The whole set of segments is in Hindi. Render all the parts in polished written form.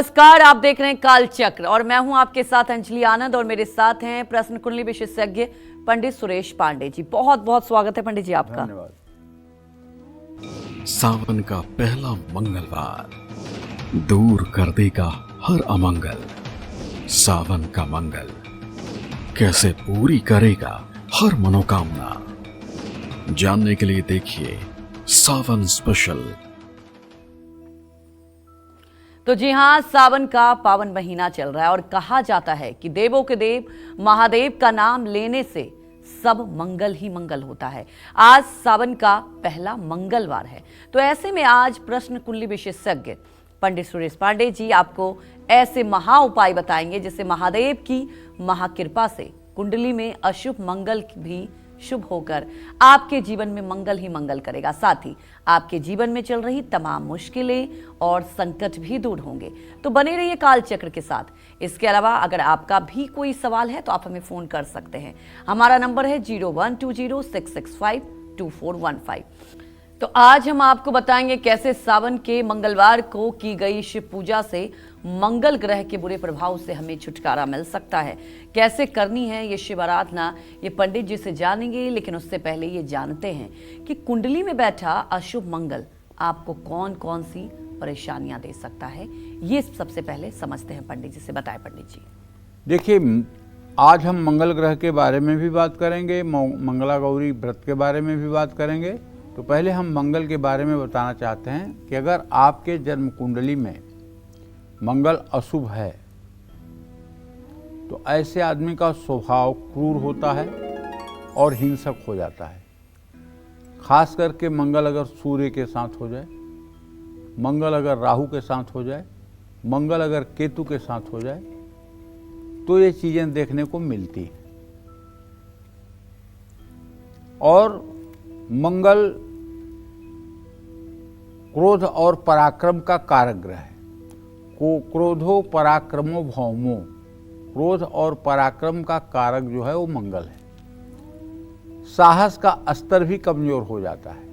नमस्कार, आप देख रहे हैं काल चक्र और मैं हूं आपके साथ अंजलि आनंद और मेरे साथ हैं प्रश्न कुंडली विशेषज्ञ पंडित सुरेश पांडे जी। बहुत बहुत स्वागत है पंडित जी आपका। धन्यवाद। सावन का पहला मंगलवार दूर कर देगा हर अमंगल। सावन का मंगल कैसे पूरी करेगा हर मनोकामना। जानने के लिए देखिए सावन स्पेशल। तो जी हाँ, सावन का पावन महीना चल रहा है और कहा जाता है कि देवों के देव महादेव का नाम लेने से सब मंगल ही मंगल होता है। आज सावन का पहला मंगलवार है, तो ऐसे में आज प्रश्न कुंडली विशेषज्ञ पंडित सुरेश पांडे जी आपको ऐसे महा उपाय बताएंगे जिससे महादेव की महाकृपा से कुंडली में अशुभ मंगल भी शुभ होकर आपके जीवन में मंगल ही मंगल करेगा। साथ ही आपके जीवन में चल रही तमाम मुश्किलें और संकट भी दूर होंगे। तो बने रहिए काल चक्र के साथ। इसके अलावा अगर आपका भी कोई सवाल है तो आप हमें फोन कर सकते हैं। हमारा नंबर है 012066522415। तो आज हम आपको बताएंगे कैसे सावन के मंगलवार को की गई शिव पूजा से मंगल ग्रह के बुरे प्रभाव से हमें छुटकारा मिल सकता है। कैसे करनी है ये शिव आराधना, ये पंडित जी से जानेंगे। लेकिन उससे पहले ये जानते हैं कि कुंडली में बैठा अशुभ मंगल आपको कौन कौन सी परेशानियां दे सकता है, ये सबसे पहले समझते हैं। पंडित जी से बताएं। पंडित जी देखिए, आज हम मंगल ग्रह के बारे में भी बात करेंगे, मंगला गौरी व्रत के बारे में भी बात करेंगे। तो पहले हम मंगल के बारे में बताना चाहते हैं कि अगर आपके जन्म कुंडली में मंगल अशुभ है तो ऐसे आदमी का स्वभाव क्रूर होता है और हिंसक हो जाता है। खास करके मंगल अगर सूर्य के साथ हो जाए, मंगल अगर राहु के साथ हो जाए, मंगल अगर केतु के साथ हो जाए तो ये चीज़ें देखने को मिलती हैं। और मंगल क्रोध और पराक्रम का कारक ग्रह है। क्रोधो पराक्रमो भौमो, क्रोध और पराक्रम का कारक जो है वो मंगल है। साहस का स्तर भी कमजोर हो जाता है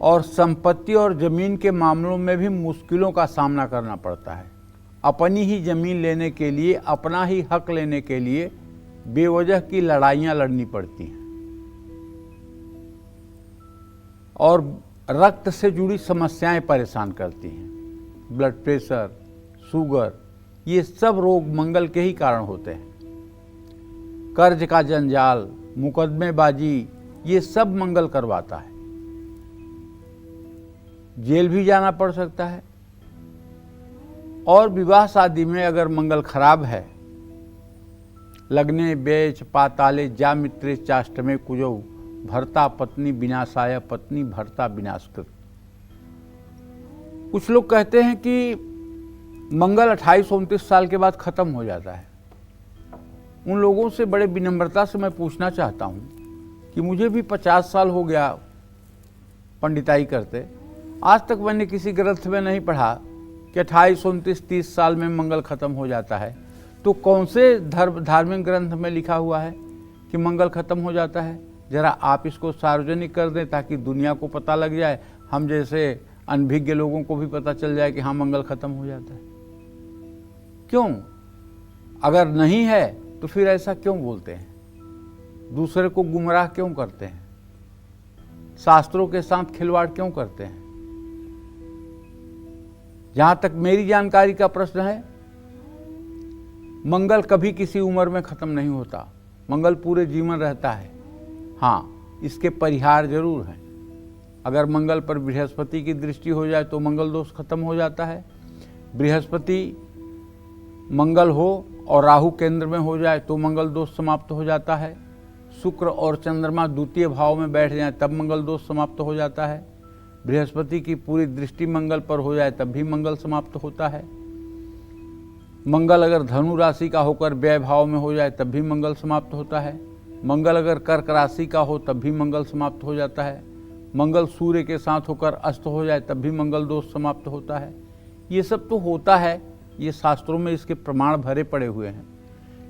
और संपत्ति और जमीन के मामलों में भी मुश्किलों का सामना करना पड़ता है। अपनी ही जमीन लेने के लिए, अपना ही हक लेने के लिए बेवजह की लड़ाइयां लड़नी पड़ती हैं और रक्त से जुड़ी समस्याएं परेशान करती हैं। ब्लड प्रेशर, शुगर, ये सब रोग मंगल के ही कारण होते हैं। कर्ज का जंजाल, मुकदमेबाजी, ये सब मंगल करवाता है। जेल भी जाना पड़ सकता है। और विवाह शादी में अगर मंगल खराब है, लग्ने बेच पाताले जा मित्रे चाष्टमे कुजौ, भर्ता पत्नी विनाशाय पत्नी भर्ता विनाशकृत। कुछ लोग कहते हैं कि मंगल 28-29 साल के बाद खत्म हो जाता है। उन लोगों से बड़े विनम्रता से मैं पूछना चाहता हूं कि मुझे भी 50 साल हो गया पंडिताई करते, आज तक मैंने किसी ग्रंथ में नहीं पढ़ा कि 28-29-30 साल में मंगल खत्म हो जाता है। तो कौन से धार्मिक ग्रंथ में लिखा हुआ है कि मंगल खत्म हो जाता है? जरा आप इसको सार्वजनिक कर दें ताकि दुनिया को पता लग जाए, हम जैसे अनभिज्ञ लोगों को भी पता चल जाए कि हाँ मंगल खत्म हो जाता है। क्यों? अगर नहीं है तो फिर ऐसा क्यों बोलते हैं? दूसरे को गुमराह क्यों करते हैं? शास्त्रों के साथ खिलवाड़ क्यों करते हैं? जहां तक मेरी जानकारी का प्रश्न है, मंगल कभी किसी उम्र में खत्म नहीं होता। मंगल पूरे जीवन रहता है। हाँ, इसके परिहार जरूर हैं। अगर मंगल पर बृहस्पति की दृष्टि हो जाए तो मंगल दोष खत्म हो जाता है। बृहस्पति मंगल हो और राहु केंद्र में हो जाए तो मंगल दोष समाप्त हो जाता है। शुक्र और चंद्रमा द्वितीय भाव में बैठ जाए तब मंगल दोष समाप्त हो जाता है। बृहस्पति की पूरी दृष्टि मंगल पर हो जाए तब भी मंगल समाप्त होता है। मंगल अगर धनु राशि का होकर व्यय भाव में हो जाए तब भी मंगल समाप्त होता है। मंगल अगर कर्क राशि का हो तब भी मंगल समाप्त हो जाता है। मंगल सूर्य के साथ होकर अस्त हो जाए तब भी मंगल दोष समाप्त होता है। ये सब तो होता है, ये शास्त्रों में इसके प्रमाण भरे पड़े हुए हैं।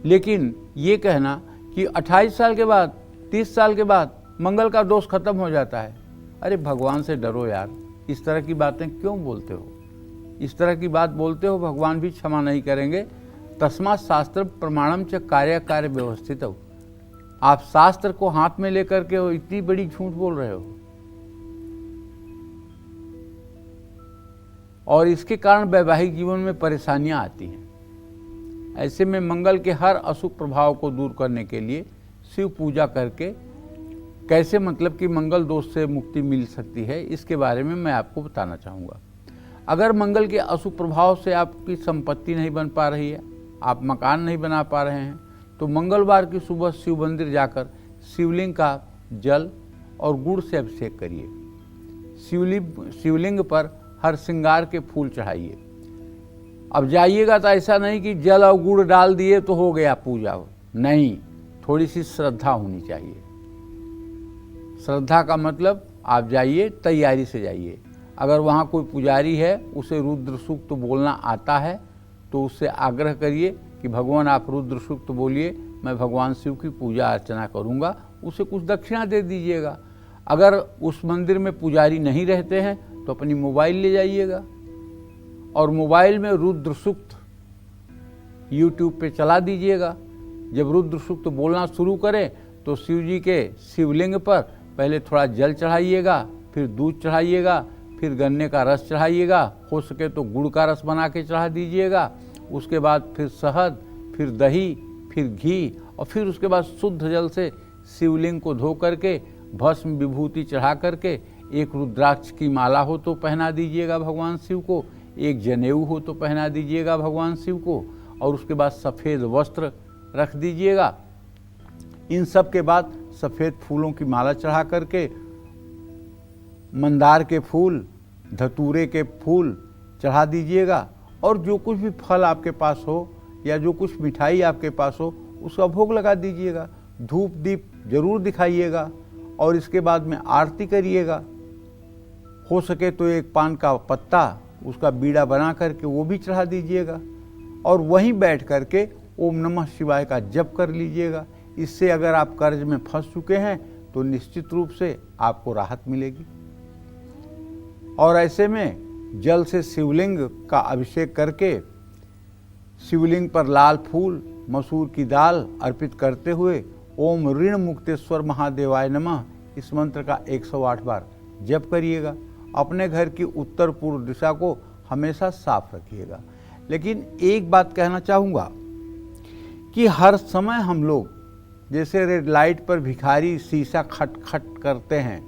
लेकिन ये कहना कि 28 साल के बाद, 30 साल के बाद मंगल का दोष खत्म हो जाता है, अरे भगवान से डरो यार। इस तरह की बातें क्यों बोलते हो? इस तरह की बात बोलते हो, भगवान भी क्षमा नहीं करेंगे। तस्मात् शास्त्र प्रमाणम च कार्य कार्य व्यवस्थित हो। आप शास्त्र को हाथ में लेकर के इतनी बड़ी झूठ बोल रहे हो, और इसके कारण वैवाहिक जीवन में परेशानियां आती हैं। ऐसे में मंगल के हर अशुभ प्रभाव को दूर करने के लिए शिव पूजा करके कैसे मतलब कि मंगल दोष से मुक्ति मिल सकती है, इसके बारे में मैं आपको बताना चाहूँगा। अगर मंगल के अशुभ प्रभाव से आपकी संपत्ति नहीं बन पा रही है, आप मकान नहीं बना पा रहे हैं, तो मंगलवार की सुबह शिव मंदिर जाकर शिवलिंग का जल और गुड़ से अभिषेक करिए। शिवलिंग पर हर श्रृंगार के फूल चढ़ाइए। अब जाइएगा तो ऐसा नहीं कि जल और गुड़ डाल दिए तो हो गया पूजा, नहीं, थोड़ी सी श्रद्धा होनी चाहिए। श्रद्धा का मतलब आप जाइए, तैयारी से जाइए। अगर वहाँ कोई पुजारी है, उसे रुद्र सूक्त बोलना आता है, तो उससे आग्रह करिए कि भगवान आप रुद्र सूक्त बोलिए, मैं भगवान शिव की पूजा अर्चना करूँगा, उसे कुछ दक्षिणा दे दीजिएगा। अगर उस मंदिर में पुजारी नहीं रहते हैं तो अपनी मोबाइल ले जाइएगा और मोबाइल में रुद्र सूक्त यूट्यूब पे चला दीजिएगा। जब रुद्र सूक्त बोलना शुरू करें तो शिव जी के शिवलिंग पर पहले थोड़ा जल चढ़ाइएगा, फिर दूध चढ़ाइएगा, फिर गन्ने का रस चढ़ाइएगा, हो सके तो गुड़ का रस बना के चढ़ा दीजिएगा। उसके बाद फिर शहद, फिर दही, फिर घी, और फिर उसके बाद शुद्ध जल से शिवलिंग को धो करके भस्म विभूति चढ़ा करके एक रुद्राक्ष की माला हो तो पहना दीजिएगा भगवान शिव को, एक जनेऊ हो तो पहना दीजिएगा भगवान शिव को, और उसके बाद सफ़ेद वस्त्र रख दीजिएगा। इन सब के बाद सफ़ेद फूलों की माला चढ़ा करके मंदार के फूल, धतूरे के फूल चढ़ा दीजिएगा, और जो कुछ भी फल आपके पास हो या जो कुछ मिठाई आपके पास हो उसका भोग लगा दीजिएगा। धूप दीप जरूर दिखाइएगा, और इसके बाद में आरती करिएगा। हो सके तो एक पान का पत्ता, उसका बीड़ा बना करके वो भी चढ़ा दीजिएगा, और वहीं बैठ करके ओम नमः शिवाय का जप कर लीजिएगा। इससे अगर आप कर्ज में फंस चुके हैं तो निश्चित रूप से आपको राहत मिलेगी। और ऐसे में जल से शिवलिंग का अभिषेक करके शिवलिंग पर लाल फूल, मसूर की दाल अर्पित करते हुए ओम ऋण मुक्तेश्वर महादेवाय नमः इस मंत्र का 108 बार जप करिएगा। अपने घर की उत्तर पूर्व दिशा को हमेशा साफ रखिएगा। लेकिन एक बात कहना चाहूँगा कि हर समय हम लोग जैसे रेड लाइट पर भिखारी शीशा खट खट करते हैं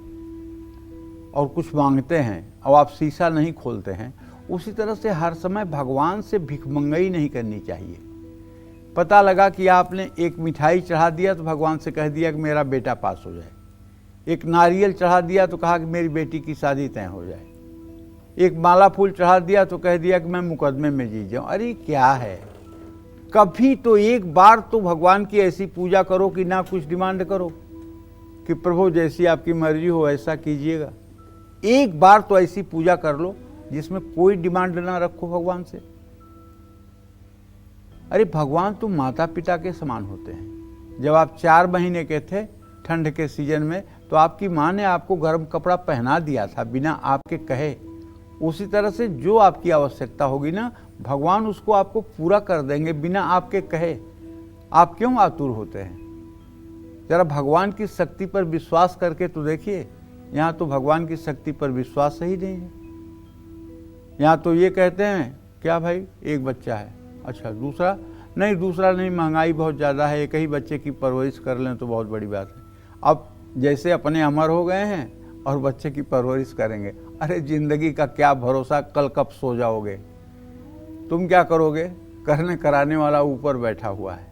और कुछ मांगते हैं और आप शीशा नहीं खोलते हैं, उसी तरह से हर समय भगवान से भिखमंगई नहीं करनी चाहिए। पता लगा कि आपने एक मिठाई चढ़ा दिया तो भगवान से कह दिया कि मेरा बेटा पास हो जाए, एक नारियल चढ़ा दिया तो कहा कि मेरी बेटी की शादी तय हो जाए, एक माला फूल चढ़ा दिया तो कह दिया कि मैं मुकदमे में जीत जाऊं। अरे क्या है, कभी तो एक बार तो भगवान की ऐसी पूजा करो कि ना कुछ डिमांड करो कि प्रभु जैसी आपकी मर्जी हो ऐसा कीजिएगा। एक बार तो ऐसी पूजा कर लो जिसमें कोई डिमांड ना रखो भगवान से। अरे भगवान तो माता पिता के समान होते हैं। जब आप 4 महीने के थे ठंड के सीजन में, तो आपकी माँ ने आपको गर्म कपड़ा पहना दिया था बिना आपके कहे। उसी तरह से जो आपकी आवश्यकता होगी ना, भगवान उसको आपको पूरा कर देंगे बिना आपके कहे। आप क्यों आतुर होते हैं? जरा भगवान की शक्ति पर विश्वास करके तो देखिए। यहाँ तो भगवान की शक्ति पर विश्वास ही नहीं है। यहाँ तो ये कहते हैं क्या भाई, एक बच्चा है, अच्छा दूसरा नहीं, महंगाई बहुत ज़्यादा है, एक ही बच्चे की परवरिश कर लें तो बहुत बड़ी बात है। अब जैसे अपने अमर हो गए हैं और बच्चे की परवरिश करेंगे। अरे जिंदगी का क्या भरोसा, कल कब सो जाओगे, तुम क्या करोगे? करने कराने वाला ऊपर बैठा हुआ है।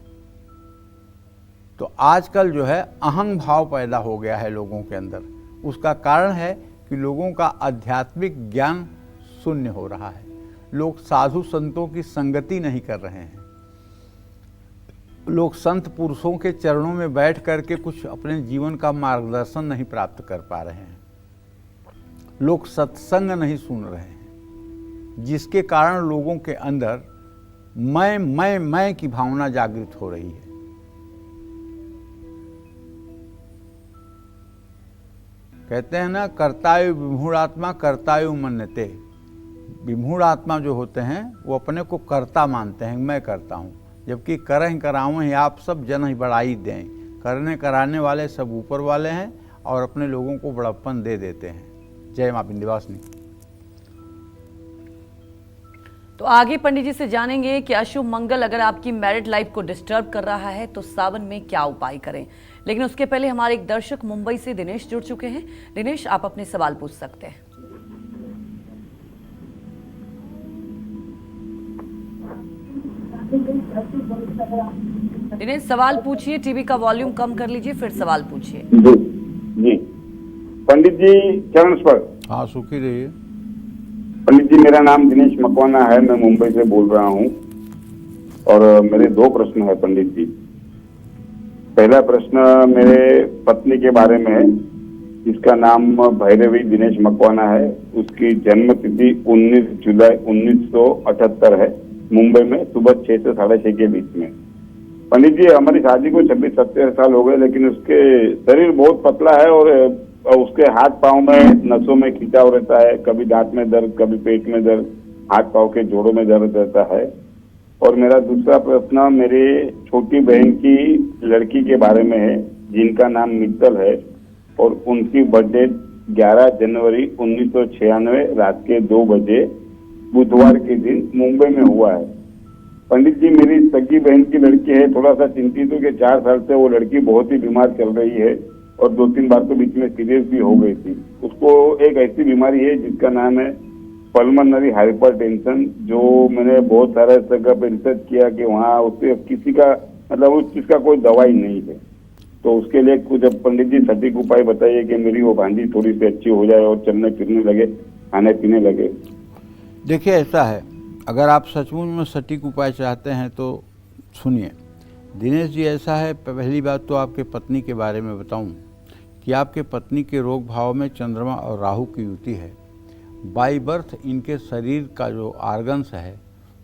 तो आजकल जो है अहंग भाव पैदा हो गया है लोगों के अंदर। उसका कारण है कि लोगों का आध्यात्मिक ज्ञान शून्य हो रहा है। लोग साधु संतों की संगति नहीं कर रहे हैं। लोग संत पुरुषों के चरणों में बैठ करके कुछ अपने जीवन का मार्गदर्शन नहीं प्राप्त कर पा रहे हैं। लोग सत्संग नहीं सुन रहे हैं, जिसके कारण लोगों के अंदर मैं की भावना जागृत हो रही है। कहते हैं ना, कर्तायु विमूढ़ात्मा कर्तायु मन्यते। विमूढ़ आत्मा जो होते हैं वो अपने को कर्ता मानते हैं, मैं करता हूँ, जबकि करह कराऊँ ही आप सब जन ही बढ़ाई दें। करने कराने वाले सब ऊपर वाले हैं और अपने लोगों को बड़प्पन दे देते हैं। जय मां विंध्यवासिनी। तो आगे पंडित जी से जानेंगे कि अशुभ मंगल अगर आपकी मैरिड लाइफ को डिस्टर्ब कर रहा है तो सावन में क्या उपाय करें। लेकिन उसके पहले हमारे एक दर्शक मुंबई से दिनेश जुड़ चुके हैं। दिनेश, आप अपने सवाल पूछ सकते हैं। दिनेश, सवाल पूछिए। टीवी का वॉल्यूम कम कर लीजिए, फिर सवाल पूछिए। जी पंडित जी, चरण स्पर्श। हाँ, सुखी रहिए। पंडित जी, मेरा नाम दिनेश मकवाना है, मैं मुंबई से बोल रहा हूँ और मेरे 2 प्रश्न है पंडित जी। पहला प्रश्न मेरे पत्नी के बारे में है, जिसका नाम भैरवी दिनेश मकवाना है। उसकी जन्म तिथि 19 जुलाई 1978 है, मुंबई में सुबह 6 से 6:30 के बीच में। पंडित जी, हमारी शादी को 26-27 साल हो गए, लेकिन उसके शरीर बहुत पतला है और उसके हाथ पांव में नसों में खिंचाव रहता है। कभी दांत में दर्द, कभी पेट में दर्द, हाथ पांव के जोड़ों में दर्द रहता है। और मेरा दूसरा प्रश्न मेरे छोटी बहन की लड़की के बारे में है, जिनका नाम मित्तल है और उनकी बर्थडे 11 जनवरी 1996 रात के 2 बजे बुधवार के दिन मुंबई में हुआ है। पंडित जी, मेरी सगी बहन की लड़की है, थोड़ा सा चिंतित हूँ कि 4 साल से वो लड़की बहुत ही बीमार चल रही है और 2-3 बार तो बीच में सीरियस भी हो गई थी। उसको एक ऐसी बीमारी है जिसका नाम है पल्मोनरी हाइपरटेंशन, जो मैंने बहुत सारे जगह पे रिसर्च किया कि वहाँ उससे किसी का मतलब उस चीज का कोई दवाई नहीं है। तो उसके लिए कुछ पंडित जी सटीक उपाय बताइए कि मेरी वो भांजी थोड़ी सी अच्छी हो जाए और चलने फिरने लगे, खाने पीने लगे। देखिए, ऐसा है, अगर आप सचमुच में सटीक उपाय चाहते हैं तो सुनिए। दिनेश जी, ऐसा है, पहली बात तो आपके पत्नी के बारे में बताऊं कि आपके पत्नी के रोग भाव में चंद्रमा और राहु की युति है। बाई बर्थ इनके शरीर का जो आर्गन्स है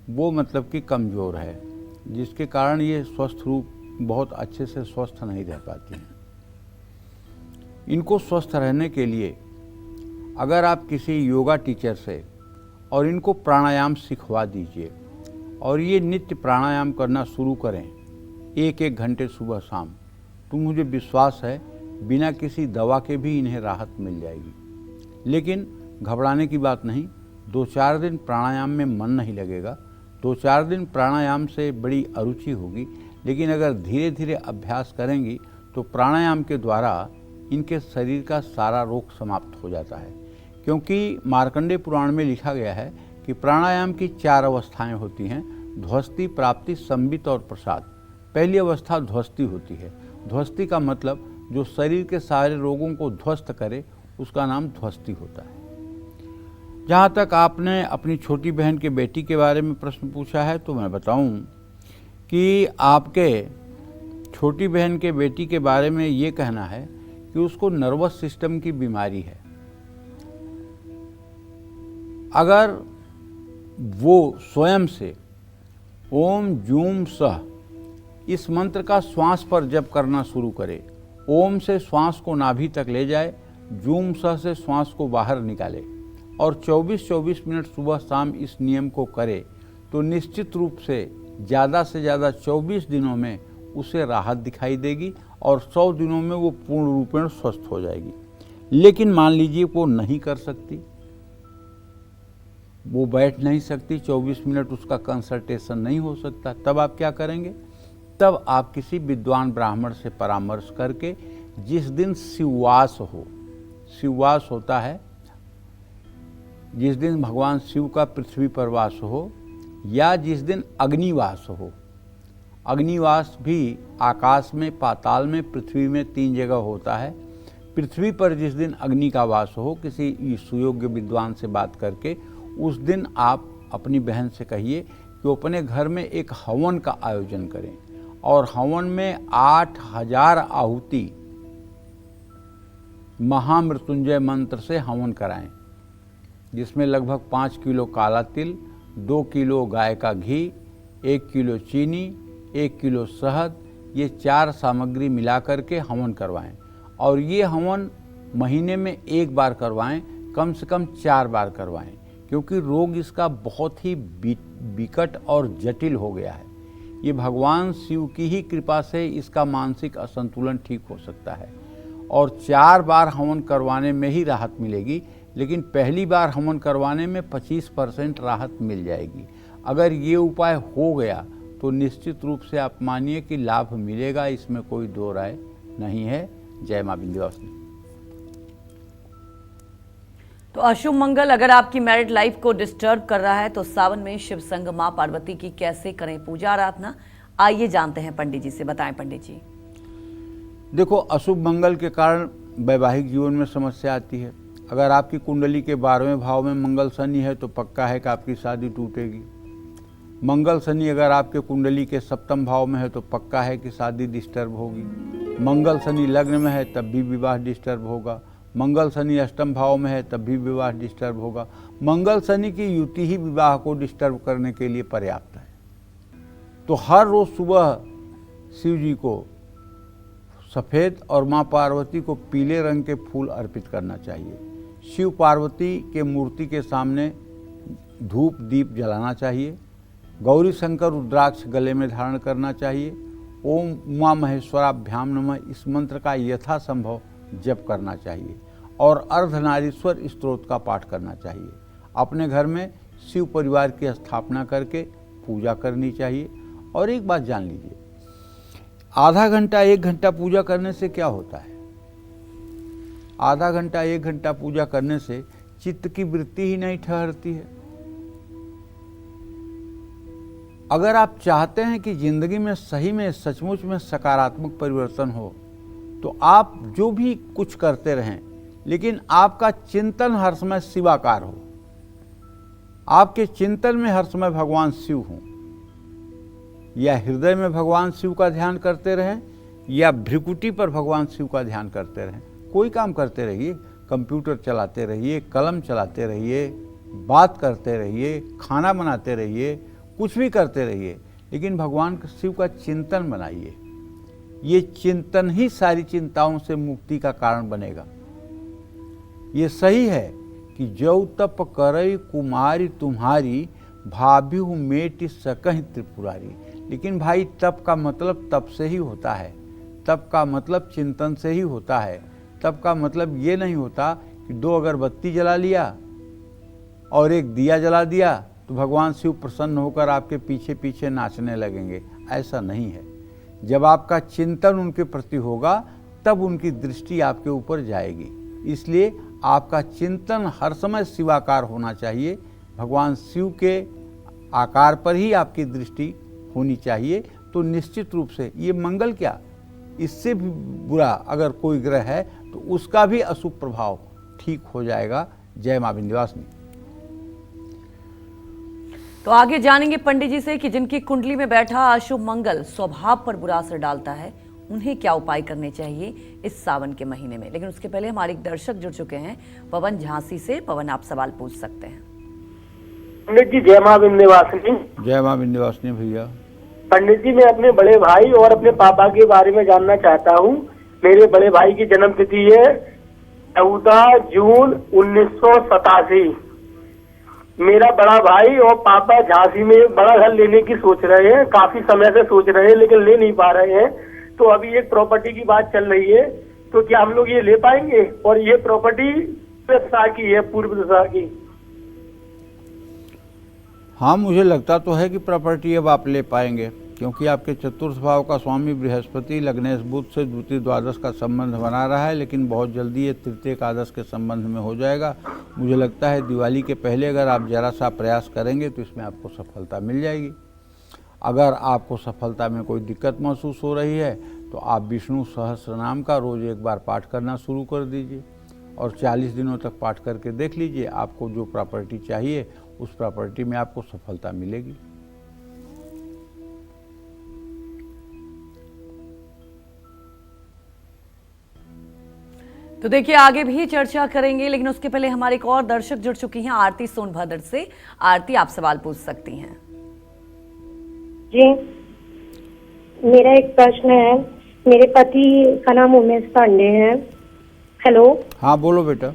वो मतलब कि कमज़ोर है, जिसके कारण ये स्वस्थ रूप बहुत अच्छे से स्वस्थ नहीं रह पाती हैं। इनको स्वस्थ रहने के लिए अगर आप किसी योगा टीचर से और इनको प्राणायाम सिखवा दीजिए और ये नित्य प्राणायाम करना शुरू करें 1-1 घंटे सुबह शाम, तो मुझे विश्वास है बिना किसी दवा के भी इन्हें राहत मिल जाएगी। लेकिन घबराने की बात नहीं, 2-4 दिन प्राणायाम में मन नहीं लगेगा, 2-4 दिन प्राणायाम से बड़ी अरुचि होगी, लेकिन अगर धीरे धीरे अभ्यास करेंगी तो प्राणायाम के द्वारा इनके शरीर का सारा रोग समाप्त हो जाता है। क्योंकि मार्कंडेय पुराण में लिखा गया है कि प्राणायाम की 4 अवस्थाएं होती हैं, ध्वस्ति, प्राप्ति, संबित और प्रसाद। पहली अवस्था ध्वस्ति होती है। ध्वस्ति का मतलब जो शरीर के सारे रोगों को ध्वस्त करे, उसका नाम ध्वस्ति होता है। जहाँ तक आपने अपनी छोटी बहन के बेटी के बारे में प्रश्न पूछा है, तो मैं बताऊं कि आपके छोटी बहन के बेटी के बारे में ये कहना है कि उसको नर्वस सिस्टम की बीमारी है। अगर वो स्वयं से ओम जूम सह इस मंत्र का श्वास पर जप करना शुरू करे, ओम से श्वास को नाभि तक ले जाए, जूम सह से श्वास को बाहर निकाले और 24-24 मिनट सुबह शाम इस नियम को करे, तो निश्चित रूप से ज़्यादा 24 दिनों में उसे राहत दिखाई देगी और 100 दिनों में वो पूर्ण रूपेण स्वस्थ हो जाएगी। लेकिन मान लीजिए वो नहीं कर सकती, वो बैठ नहीं सकती, 24 मिनट उसका कंसल्टेशन नहीं हो सकता, तब आप क्या करेंगे? तब आप किसी विद्वान ब्राह्मण से परामर्श करके, जिस दिन शिववास हो, शिववास होता है जिस दिन भगवान शिव का पृथ्वी पर वास हो, या जिस दिन अग्निवास हो। अग्निवास भी आकाश में, पाताल में, पृथ्वी में 3 जगह होता है। पृथ्वी पर जिस दिन अग्नि का वास हो, किसी सुयोग्य विद्वान से बात करके उस दिन आप अपनी बहन से कहिए कि वो अपने घर में एक हवन का आयोजन करें और हवन में 8000 आहुति महामृत्युंजय मंत्र से हवन कराएं, जिसमें लगभग 5 किलो काला तिल, 2 किलो गाय का घी, 1 किलो चीनी, 1 किलो शहद, ये 4 सामग्री मिला करके हवन करवाएं। और ये हवन महीने में 1 बार करवाएं, कम से कम 4 बार करवाएं, क्योंकि रोग इसका बहुत ही विकट और जटिल हो गया है। ये भगवान शिव की ही कृपा से इसका मानसिक असंतुलन ठीक हो सकता है। और 4 बार हवन करवाने में ही राहत मिलेगी, लेकिन पहली बार हवन करवाने में 25% राहत मिल जाएगी। अगर ये उपाय हो गया तो निश्चित रूप से आप मानिए कि लाभ मिलेगा, इसमें कोई दो राय नहीं है। जय मां विंध्यवासिनी। तो अशुभ मंगल अगर आपकी मैरिड लाइफ को डिस्टर्ब कर रहा है तो सावन में शिव संग मां पार्वती की कैसे करें पूजा आराधना, आइए जानते हैं पंडित जी से। बताएं पंडित जी। देखो, अशुभ मंगल के कारण वैवाहिक जीवन में समस्या आती है। अगर आपकी कुंडली के 12वें भाव में मंगल शनि है तो पक्का है कि आपकी शादी टूटेगी। मंगल शनि अगर आपके कुंडली के 7वें भाव में है तो पक्का है कि शादी डिस्टर्ब होगी। मंगल शनि लग्न में है तब भी विवाह डिस्टर्ब होगा। मंगल शनि 8वें भाव में है तब भी विवाह डिस्टर्ब होगा। मंगल शनि की युति ही विवाह को डिस्टर्ब करने के लिए पर्याप्त है। तो हर रोज सुबह शिव जी को सफ़ेद और माँ पार्वती को पीले रंग के फूल अर्पित करना चाहिए। शिव पार्वती के मूर्ति के सामने धूप दीप जलाना चाहिए। गौरी शंकर रुद्राक्ष गले में धारण करना चाहिए। ओम उमा महेश्वराभ्याम नमः इस मंत्र का यथासंभव जप करना चाहिए और अर्धनारीश्वर स्तोत्र का पाठ करना चाहिए। अपने घर में शिव परिवार की स्थापना करके पूजा करनी चाहिए। और एक बात जान लीजिए, आधा घंटा 1 घंटा पूजा करने से क्या होता है? आधा घंटा 1 घंटा पूजा करने से चित्त की वृत्ति ही नहीं ठहरती है। अगर आप चाहते हैं कि जिंदगी में सही में सचमुच में सकारात्मक परिवर्तन हो तो आप जो भी कुछ करते रहें, लेकिन आपका चिंतन हर समय शिवाकार हो। आपके चिंतन में हर समय भगवान शिव हों, या हृदय में भगवान शिव का ध्यान करते रहें या भ्रिकुटी पर भगवान शिव का ध्यान करते रहें। कोई काम करते रहिए, कंप्यूटर चलाते रहिए, कलम चलाते रहिए, बात करते रहिए, खाना बनाते रहिए, कुछ भी करते रहिए, लेकिन भगवान शिव का चिंतन बनाइए। ये चिंतन ही सारी चिंताओं से मुक्ति का कारण बनेगा। ये सही है कि जौ तप करई कुमारी तुम्हारी, भाभ्यु मेटि सकहि त्रिपुरारी। लेकिन भाई, तप का मतलब तप से ही होता है। तप का मतलब चिंतन से ही होता है। तप का मतलब ये नहीं होता कि 2 अगरबत्ती जला लिया और 1 दिया जला दिया तो भगवान शिव प्रसन्न होकर आपके पीछे पीछे नाचने लगेंगे। ऐसा नहीं है। जब आपका चिंतन उनके प्रति होगा तब उनकी दृष्टि आपके ऊपर जाएगी। इसलिए आपका चिंतन हर समय शिवाकार होना चाहिए। भगवान शिव के आकार पर ही आपकी दृष्टि होनी चाहिए। तो निश्चित रूप से ये मंगल क्या, इससे भी बुरा अगर कोई ग्रह है तो उसका भी अशुभ प्रभाव ठीक हो जाएगा। जय मां विंध्यवासिनी। तो आगे जानेंगे पंडित जी से कि जिनकी कुंडली में बैठा अशुभ मंगल स्वभाव पर बुरा असर डालता है, उन्हें क्या उपाय करने चाहिए इस सावन के महीने में। लेकिन उसके पहले हमारे एक दर्शक जुड़ चुके हैं पवन झांसी से। पवन, आप सवाल पूछ सकते हैं। पंडित जी, जय मां विंध्यवासिनी। जय मां विंध्यवासिनी भैया। पंडित जी, मैं अपने बड़े भाई और अपने पापा के बारे में जानना चाहता हूँ। मेरे बड़े भाई की जन्म तिथि है 14 जून 1987। मेरा बड़ा भाई और पापा झांसी में एक बड़ा घर लेने की सोच रहे हैं, काफी समय से सोच रहे हैं लेकिन ले नहीं पा रहे हैं। तो अभी एक प्रॉपर्टी की बात चल रही है, तो क्या हम लोग ये ले पाएंगे? और ये प्रॉपर्टी दशा की है, पूर्व दशा की। हाँ, मुझे लगता तो है कि प्रॉपर्टी अब आप ले पाएंगे, क्योंकि आपके चतुर्थ भाव का स्वामी बृहस्पति लग्नेश बुध से द्वितीय द्वादश का संबंध बना रहा है, लेकिन बहुत जल्दी ये तृतीय एकादश के संबंध में हो जाएगा। मुझे लगता है दिवाली के पहले अगर आप जरा सा प्रयास करेंगे तो इसमें आपको सफलता मिल जाएगी। अगर आपको सफलता में कोई दिक्कत महसूस हो रही है तो आप विष्णु सहस्त्रनाम का रोज़ 1 बार पाठ करना शुरू कर दीजिए और 40 दिनों तक पाठ करके देख लीजिए। आपको जो प्रॉपर्टी चाहिए उस प्रॉपर्टी में आपको सफलता मिलेगी। तो देखिए, आगे भी चर्चा करेंगे, लेकिन उसके पहले हमारे एक और दर्शक जुड़ चुकी हैं आरती सोनभद्र से। आरती, आप सवाल पूछ सकती हैं। जी, मेरा एक प्रश्न है। मेरे पति का नाम उमेश पांडे है हेलो, हाँ बोलो बेटा।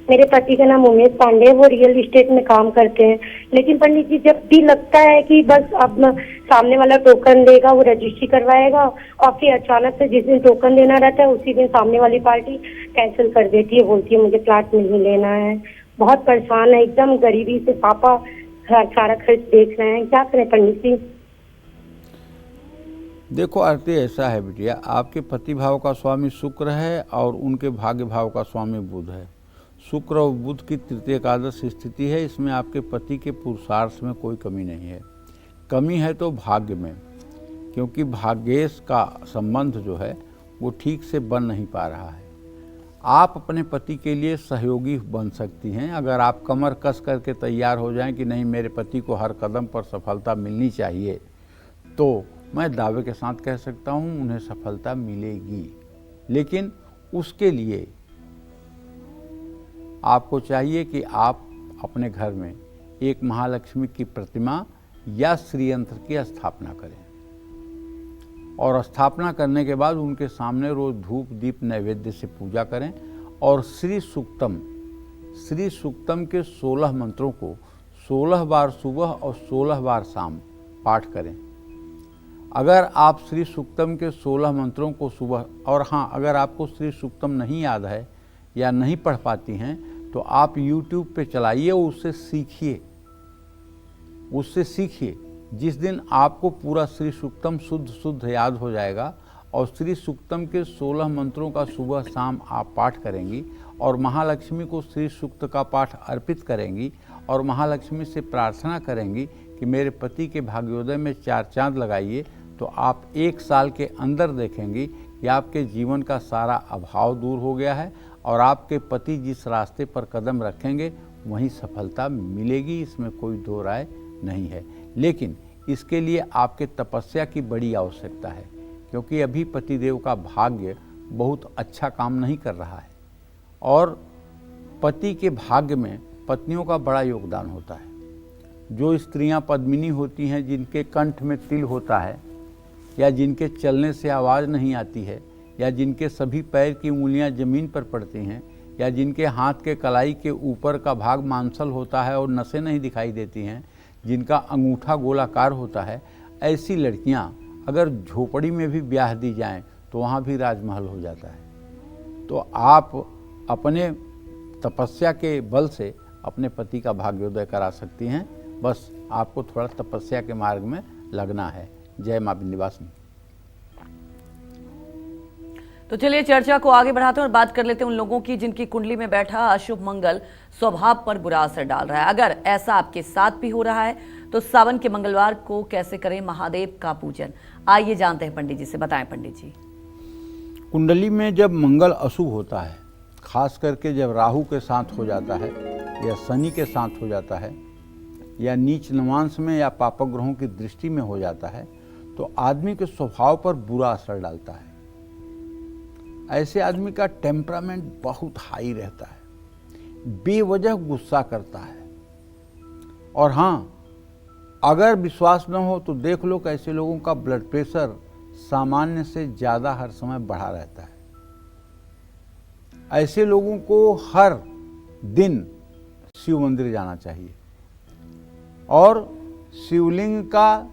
मेरे पति का नाम उमेश पांडे है, वो रियल एस्टेट में काम करते हैं। लेकिन पंडित जी, जब भी लगता है कि बस अब सामने वाला टोकन देगा, वो रजिस्ट्री करवाएगा, और फिर अचानक से जिस दिन टोकन देना रहता है उसी दिन सामने वाली पार्टी कैंसिल कर देती है, बोलती है मुझे प्लाट नहीं लेना है। बहुत परेशान है, एकदम गरीबी से पापा सारा खर्च देख रहे हैं। क्या करें पंडित जी? देखो आरती, ऐसा है बिटिया, आपके पति भाव का स्वामी शुक्र है और उनके भाग्य भाव का स्वामी बुध है। शुक्र और बुध की तृतीय एकादश स्थिति है। इसमें आपके पति के पुरुषार्थ में कोई कमी नहीं है। कमी है तो भाग्य में, क्योंकि भाग्येश का संबंध जो है वो ठीक से बन नहीं पा रहा है। आप अपने पति के लिए सहयोगी बन सकती हैं अगर आप कमर कस करके तैयार हो जाएं कि नहीं, मेरे पति को हर कदम पर सफलता मिलनी चाहिए, तो मैं दावे के साथ कह सकता हूं उन्हें सफलता मिलेगी। लेकिन उसके लिए आपको चाहिए कि आप अपने घर में एक महालक्ष्मी की प्रतिमा या श्रीयंत्र की स्थापना करें, और स्थापना करने के बाद उनके सामने रोज धूप दीप नैवेद्य से पूजा करें, और श्री सूक्तम के 16 मंत्रों को 16 बार सुबह और 16 बार शाम पाठ करें। अगर आप श्री सूक्तम के 16 मंत्रों को सुबह, और हाँ, अगर आपको श्री सूक्तम नहीं याद है या नहीं पढ़ पाती हैं तो आप YouTube पे चलाइए, उससे सीखिए। जिस दिन आपको पूरा श्री सूक्तम शुद्ध याद हो जाएगा और श्री सूक्तम के 16 मंत्रों का सुबह शाम आप पाठ करेंगी और महालक्ष्मी को श्री सूक्त का पाठ अर्पित करेंगी और महालक्ष्मी से प्रार्थना करेंगी कि मेरे पति के भाग्योदय में 4 चांद लगाइए, तो आप 1 साल के अंदर देखेंगी कि आपके जीवन का सारा अभाव दूर हो गया है और आपके पति जिस रास्ते पर कदम रखेंगे वहीं सफलता मिलेगी। इसमें कोई दो राय नहीं है। लेकिन इसके लिए आपके तपस्या की बड़ी आवश्यकता है, क्योंकि अभी पतिदेव का भाग्य बहुत अच्छा काम नहीं कर रहा है और पति के भाग्य में पत्नियों का बड़ा योगदान होता है। जो स्त्रियां पद्मिनी होती हैं, जिनके कंठ में तिल होता है या जिनके चलने से आवाज़ नहीं आती है या जिनके सभी पैर की उंगलियां ज़मीन पर पड़ती हैं या जिनके हाथ के कलाई के ऊपर का भाग मांसल होता है और नसें नहीं दिखाई देती हैं, जिनका अंगूठा गोलाकार होता है, ऐसी लड़कियां अगर झोपड़ी में भी ब्याह दी जाएं तो वहाँ भी राजमहल हो जाता है। तो आप अपने तपस्या के बल से अपने पति का भाग्योदय करा सकती हैं। बस आपको थोड़ा तपस्या के मार्ग में लगना है। जय मां विंध्यवासिनी। तो चलिए चर्चा को आगे बढ़ाते हैं और बात कर लेते हैं उन लोगों की जिनकी कुंडली में बैठा अशुभ मंगल स्वभाव पर बुरा असर डाल रहा है। अगर ऐसा आपके साथ भी हो रहा है तो सावन के मंगलवार को कैसे करें महादेव का पूजन, आइए जानते हैं पंडित जी से। बताएं पंडित जी। कुंडली में जब मंगल अशुभ होता है, खास करके जब राहु के साथ हो जाता है या शनि के साथ हो जाता है या नीच नवांश में या पापक ग्रहों की दृष्टि में हो जाता है, तो आदमी के स्वभाव पर बुरा असर डालता है। ऐसे आदमी का टेम्परामेंट बहुत हाई रहता है, बेवजह गुस्सा करता है। और हाँ, अगर विश्वास न हो तो देख लो कि ऐसे लोगों का ब्लड प्रेशर सामान्य से ज़्यादा हर समय बढ़ा रहता है। ऐसे लोगों को हर दिन शिव मंदिर जाना चाहिए और शिवलिंग का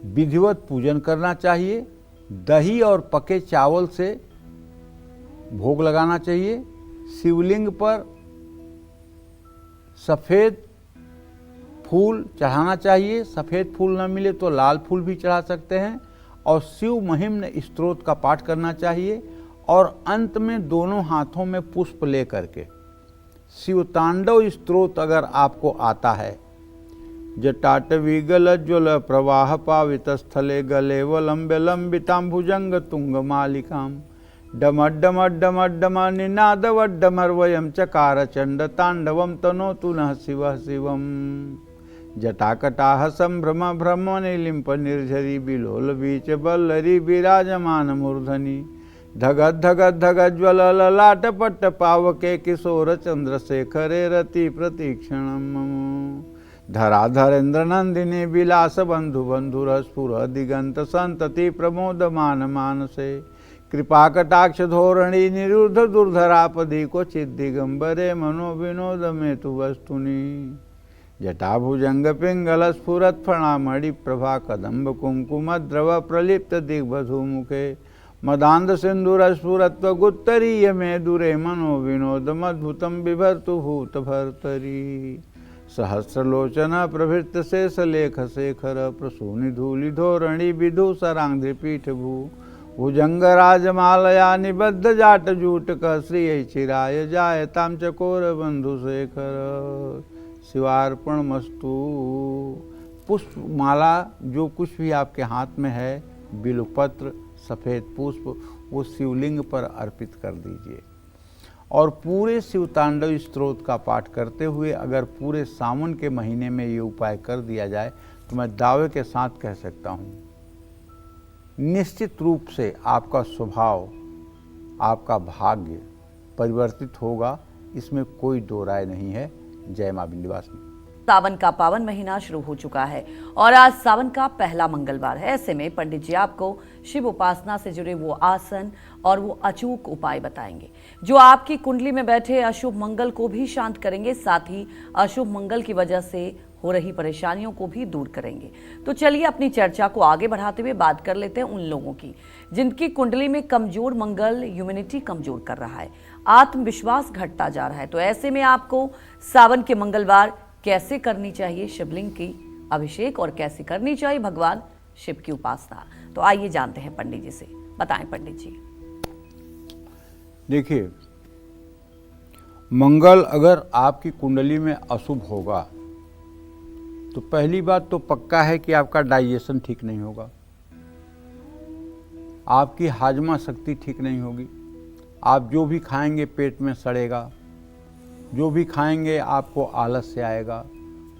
विधिवत पूजन करना चाहिए। दही और पके चावल से भोग लगाना चाहिए। शिवलिंग पर सफ़ेद फूल चढ़ाना चाहिए। सफ़ेद फूल न मिले तो लाल फूल भी चढ़ा सकते हैं और शिव महिम्न स्तोत्र का पाठ करना चाहिए। और अंत में दोनों हाथों में पुष्प ले करके शिव तांडव स्तोत्र अगर आपको आता है, जटाटवी गल ज्वल प्रवाह पावित स्थले गलेवलंब्य लंबितांभुजंग तुंग मालिकाम डमड्डम निनादवड्डमर्वयं चकार चंड तांडवम तनोतु नः शिवः शिवम। जटाकटाह संभ्रम भ्रम निलिंप निर्झरी बिलोल बीच बल्लरी विराजमान मूर्धनि धगद धगद धगद ज्वल ललाट पट्ट पावके किशोर चंद्रशेखरे रति प्रतीक्षणम। धराधरेन्द्र नंदिनी विलास बंधु बंधुर स्फुर दिगंत संतति प्रमोदमान मानसे कृपा कटाक्ष धोरणी निरुद्ध दुर्धरापदि को चित दिगंबरे मनो विनोद में तु वस्तुनि जटाभुजंग पिंगल स्फुरत फणामणि प्रभा कदम्ब कुंकुम द्रव प्रलिप्त दिग्बधु मुखे मदांध सिंधुर स्फुरत्व गुत्तरीय में दुरे मनो विनोद मद्भुतम बिभर्तु भूत भर्तरी सहस्रलोचन प्रभृत से सलेख शेखर प्रसूनि धूलि धोरणी विधु सरांध्रि पीठ भू भुजंग राजमालया निबद्ध जाट जूट का श्री चिराय जाय ताम चकोर बंधु शेखर शिवार्पण मस्तु। पुष्प माला जो कुछ भी आपके हाथ में है, बिल्वपत्र, सफ़ेद पुष्प, वो शिवलिंग पर अर्पित कर दीजिए और पूरे शिवतांडव स्तोत्र का पाठ करते हुए अगर पूरे सावन के महीने में ये उपाय कर दिया जाए तो मैं दावे के साथ कह सकता हूँ निश्चित रूप से आपका स्वभाव, आपका भाग्य परिवर्तित होगा, इसमें कोई दो राय नहीं है। जय मां विंध्यवासिनी। सावन का पावन महीना शुरू हो चुका है और आज सावन का पहला मंगलवार है। ऐसे में पंडित जी आपको शिव उपासना से जुड़े वो आसन और वो अचूक उपाय बताएंगे जो आपकी कुंडली में बैठे अशुभ मंगल को भी शांत करेंगे, साथ ही अशुभ मंगल की वजह से हो रही परेशानियों को भी दूर करेंगे। तो चलिए अपनी चर्चा को आगे बढ़ाते हुए बात कर लेते हैं उन लोगों की जिनकी कुंडली में कमजोर मंगल इम्यूनिटी कमजोर कर रहा है, आत्मविश्वास घटता जा रहा है। तो ऐसे में आपको सावन के मंगलवार कैसे करनी चाहिए शिवलिंग की अभिषेक और कैसे करनी चाहिए भगवान शिव की उपासना, तो आइए जानते हैं पंडित जी से। बताएं पंडित जी। देखिए, मंगल अगर आपकी कुंडली में अशुभ होगा तो पहली बात तो पक्का है कि आपका डाइजेशन ठीक नहीं होगा, आपकी हाजमा शक्ति ठीक नहीं होगी, आप जो भी खाएंगे पेट में सड़ेगा, जो भी खाएंगे आपको आलस से आएगा,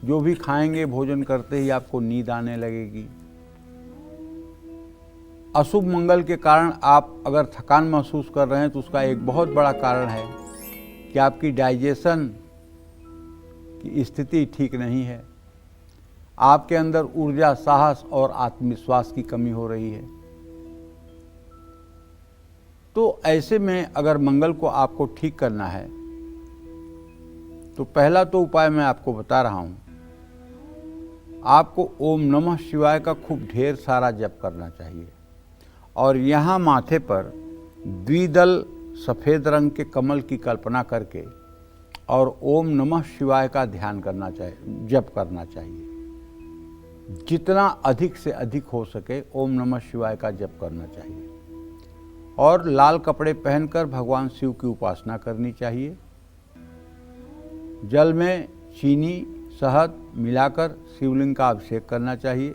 जो भी खाएंगे भोजन करते ही आपको नींद आने लगेगी। अशुभ मंगल के कारण आप अगर थकान महसूस कर रहे हैं तो उसका एक बहुत बड़ा कारण है कि आपकी डाइजेशन की स्थिति ठीक नहीं है, आपके अंदर ऊर्जा, साहस और आत्मविश्वास की कमी हो रही है। तो ऐसे में अगर मंगल को आपको ठीक करना है तो पहला तो उपाय मैं आपको बता रहा हूं, आपको ओम नमः शिवाय का खूब ढेर सारा जप करना चाहिए और यहाँ माथे पर द्विदल सफ़ेद रंग के कमल की कल्पना करके और ओम नमः शिवाय का ध्यान करना चाहिए, जप करना चाहिए। जितना अधिक से अधिक हो सके ओम नमः शिवाय का जप करना चाहिए और लाल कपड़े पहनकर भगवान शिव की उपासना करनी चाहिए। जल में चीनी, शहद मिलाकर शिवलिंग का अभिषेक करना चाहिए।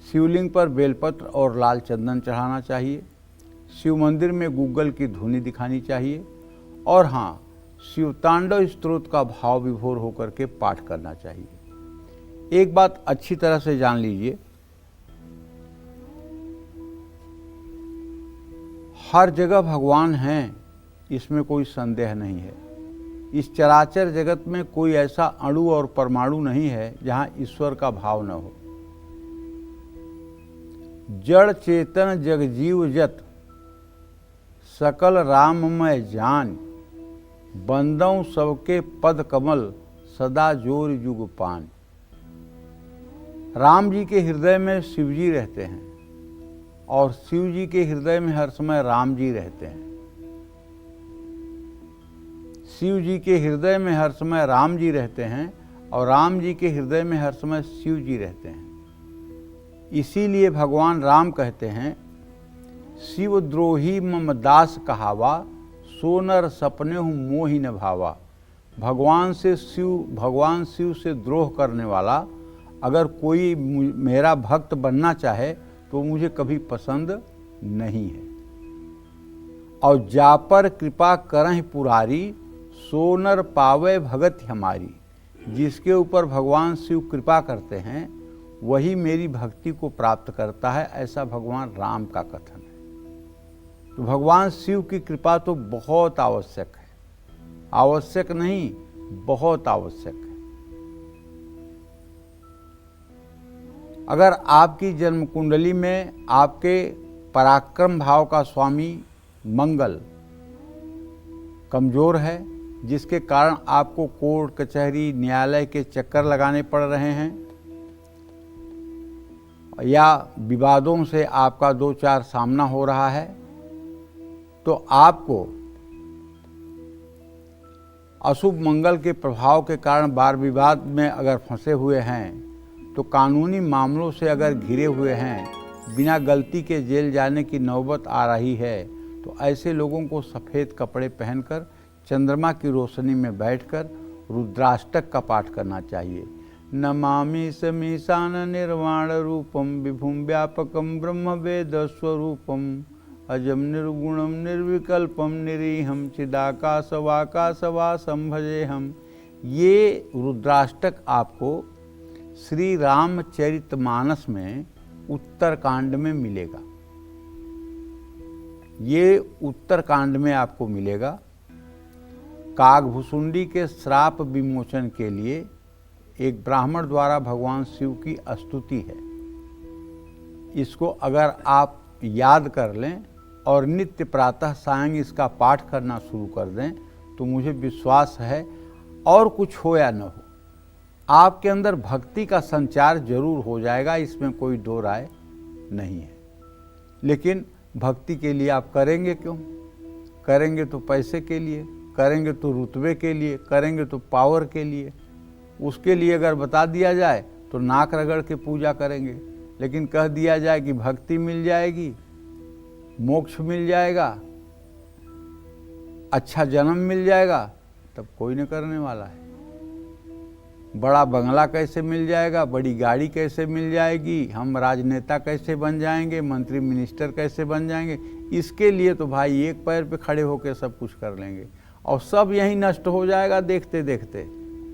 शिवलिंग पर बेलपत्र और लाल चंदन चढ़ाना चाहिए। शिव मंदिर में गूगल की धुनी दिखानी चाहिए और हाँ, शिवतांडव स्तोत्र का भाव विभोर होकर के पाठ करना चाहिए। एक बात अच्छी तरह से जान लीजिए, हर जगह भगवान हैं, इसमें कोई संदेह नहीं है। इस चराचर जगत में कोई ऐसा अणु और परमाणु नहीं है जहां ईश्वर का भाव न हो। जड़ चेतन जगजीव जत सकल राममय जान, बंदौ सबके पद कमल सदा जोर युग पान। राम जी के हृदय में शिव जी रहते हैं और शिव जी के हृदय में हर समय राम जी रहते हैं। शिव जी के हृदय में हर समय राम जी रहते हैं और राम जी के हृदय में हर समय शिव जी रहते हैं। इसीलिए भगवान राम कहते हैं, शिव द्रोही मम दास कहावा, सोनर सपने हूँ मोहि न भावा। भगवान शिव से द्रोह करने वाला अगर कोई मेरा भक्त बनना चाहे तो मुझे कभी पसंद नहीं है। और जा पर कृपा करहि पुरारी, सोनर पावे भगत हमारी। जिसके ऊपर भगवान शिव कृपा करते हैं वही मेरी भक्ति को प्राप्त करता है, ऐसा भगवान राम का कथन है। तो भगवान शिव की कृपा तो बहुत आवश्यक है, आवश्यक नहीं बहुत आवश्यक है। अगर आपकी जन्म कुंडली में आपके पराक्रम भाव का स्वामी मंगल कमज़ोर है, जिसके कारण आपको कोर्ट कचहरी न्यायालय के चक्कर लगाने पड़ रहे हैं या विवादों से आपका 2-4 सामना हो रहा है, तो आपको अशुभ मंगल के प्रभाव के कारण वाद विवाद में अगर फंसे हुए हैं, तो कानूनी मामलों से अगर घिरे हुए हैं, बिना गलती के जेल जाने की नौबत आ रही है, तो ऐसे लोगों को सफ़ेद कपड़े पहनकर चंद्रमा की रोशनी में बैठकर रुद्राष्टक का पाठ करना चाहिए। नमामि समीशान निर्वाण रूपम विभुम व्यापकम ब्रह्म वेद स्वरूपम अजम निर्गुणम निर्विकल्पम निरीहम चिदाकाशवाकाशवासम भजेहम। ये रुद्राष्टक आपको श्री रामचरितमानस में उत्तरकांड में मिलेगा। ये उत्तरकांड में आपको मिलेगा। कागभुसुंडी के श्राप विमोचन के लिए एक ब्राह्मण द्वारा भगवान शिव की स्तुति है। इसको अगर आप याद कर लें और नित्य प्रातः सायं इसका पाठ करना शुरू कर दें, तो मुझे विश्वास है, और कुछ हो या न हो, आपके अंदर भक्ति का संचार जरूर हो जाएगा, इसमें कोई दो राय नहीं है। लेकिन भक्ति के लिए आप करेंगे क्यों? करेंगे तो पैसे के लिए, करेंगे तो रुतबे के लिए, करेंगे तो पावर के लिए। उसके लिए अगर बता दिया जाए तो नाक रगड़ के पूजा करेंगे, लेकिन कह दिया जाए कि भक्ति मिल जाएगी, मोक्ष मिल जाएगा, अच्छा जन्म मिल जाएगा, तब कोई न करने वाला है। बड़ा बंगला कैसे मिल जाएगा, बड़ी गाड़ी कैसे मिल जाएगी, हम राजनेता कैसे बन जाएंगे, मंत्री मिनिस्टर कैसे बन जाएंगे, इसके लिए तो भाई एक पैर पे खड़े होकर सब कुछ कर लेंगे और सब यहीं नष्ट हो जाएगा देखते देखते।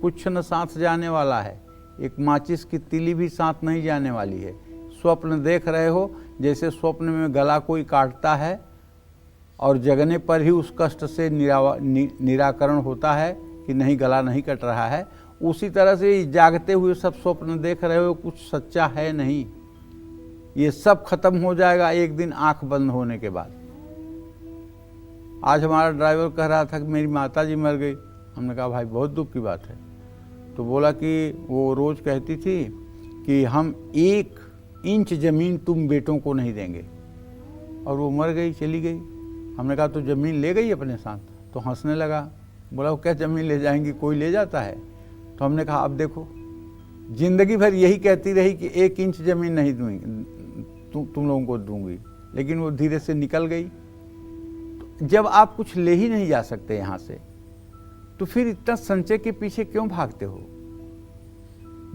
कुछ न साथ जाने वाला है, एक माचिस की तिली भी साथ नहीं जाने वाली है। स्वप्न देख रहे हो, जैसे स्वप्न में गला कोई काटता है और जगने पर ही उस कष्ट से निराकरण होता है कि नहीं, गला नहीं कट रहा है, उसी तरह से जागते हुए सब स्वप्न देख रहे हो, कुछ सच्चा है नहीं। ये सब खत्म हो जाएगा एक दिन आंख बंद होने के बाद। आज हमारा ड्राइवर कह रहा था कि मेरी माता जी मर गई। हमने कहा भाई बहुत दुख की बात है। तो बोला कि वो रोज़ कहती थी कि हम 1 इंच ज़मीन तुम बेटों को नहीं देंगे, और वो मर गई, चली गई। हमने कहा तो ज़मीन ले गई अपने साथ? तो हंसने लगा, बोला वो क्या ज़मीन ले जाएंगी, कोई ले जाता है? तो हमने कहा अब देखो, जिंदगी भर यही कहती रही कि 1 इंच ज़मीन नहीं दूंगी, तुम लोगों को दूंगी, लेकिन वो धीरे से निकल गई। तो जब आप कुछ ले ही नहीं जा सकते यहाँ से, तो फिर इतना संचय के पीछे क्यों भागते हो?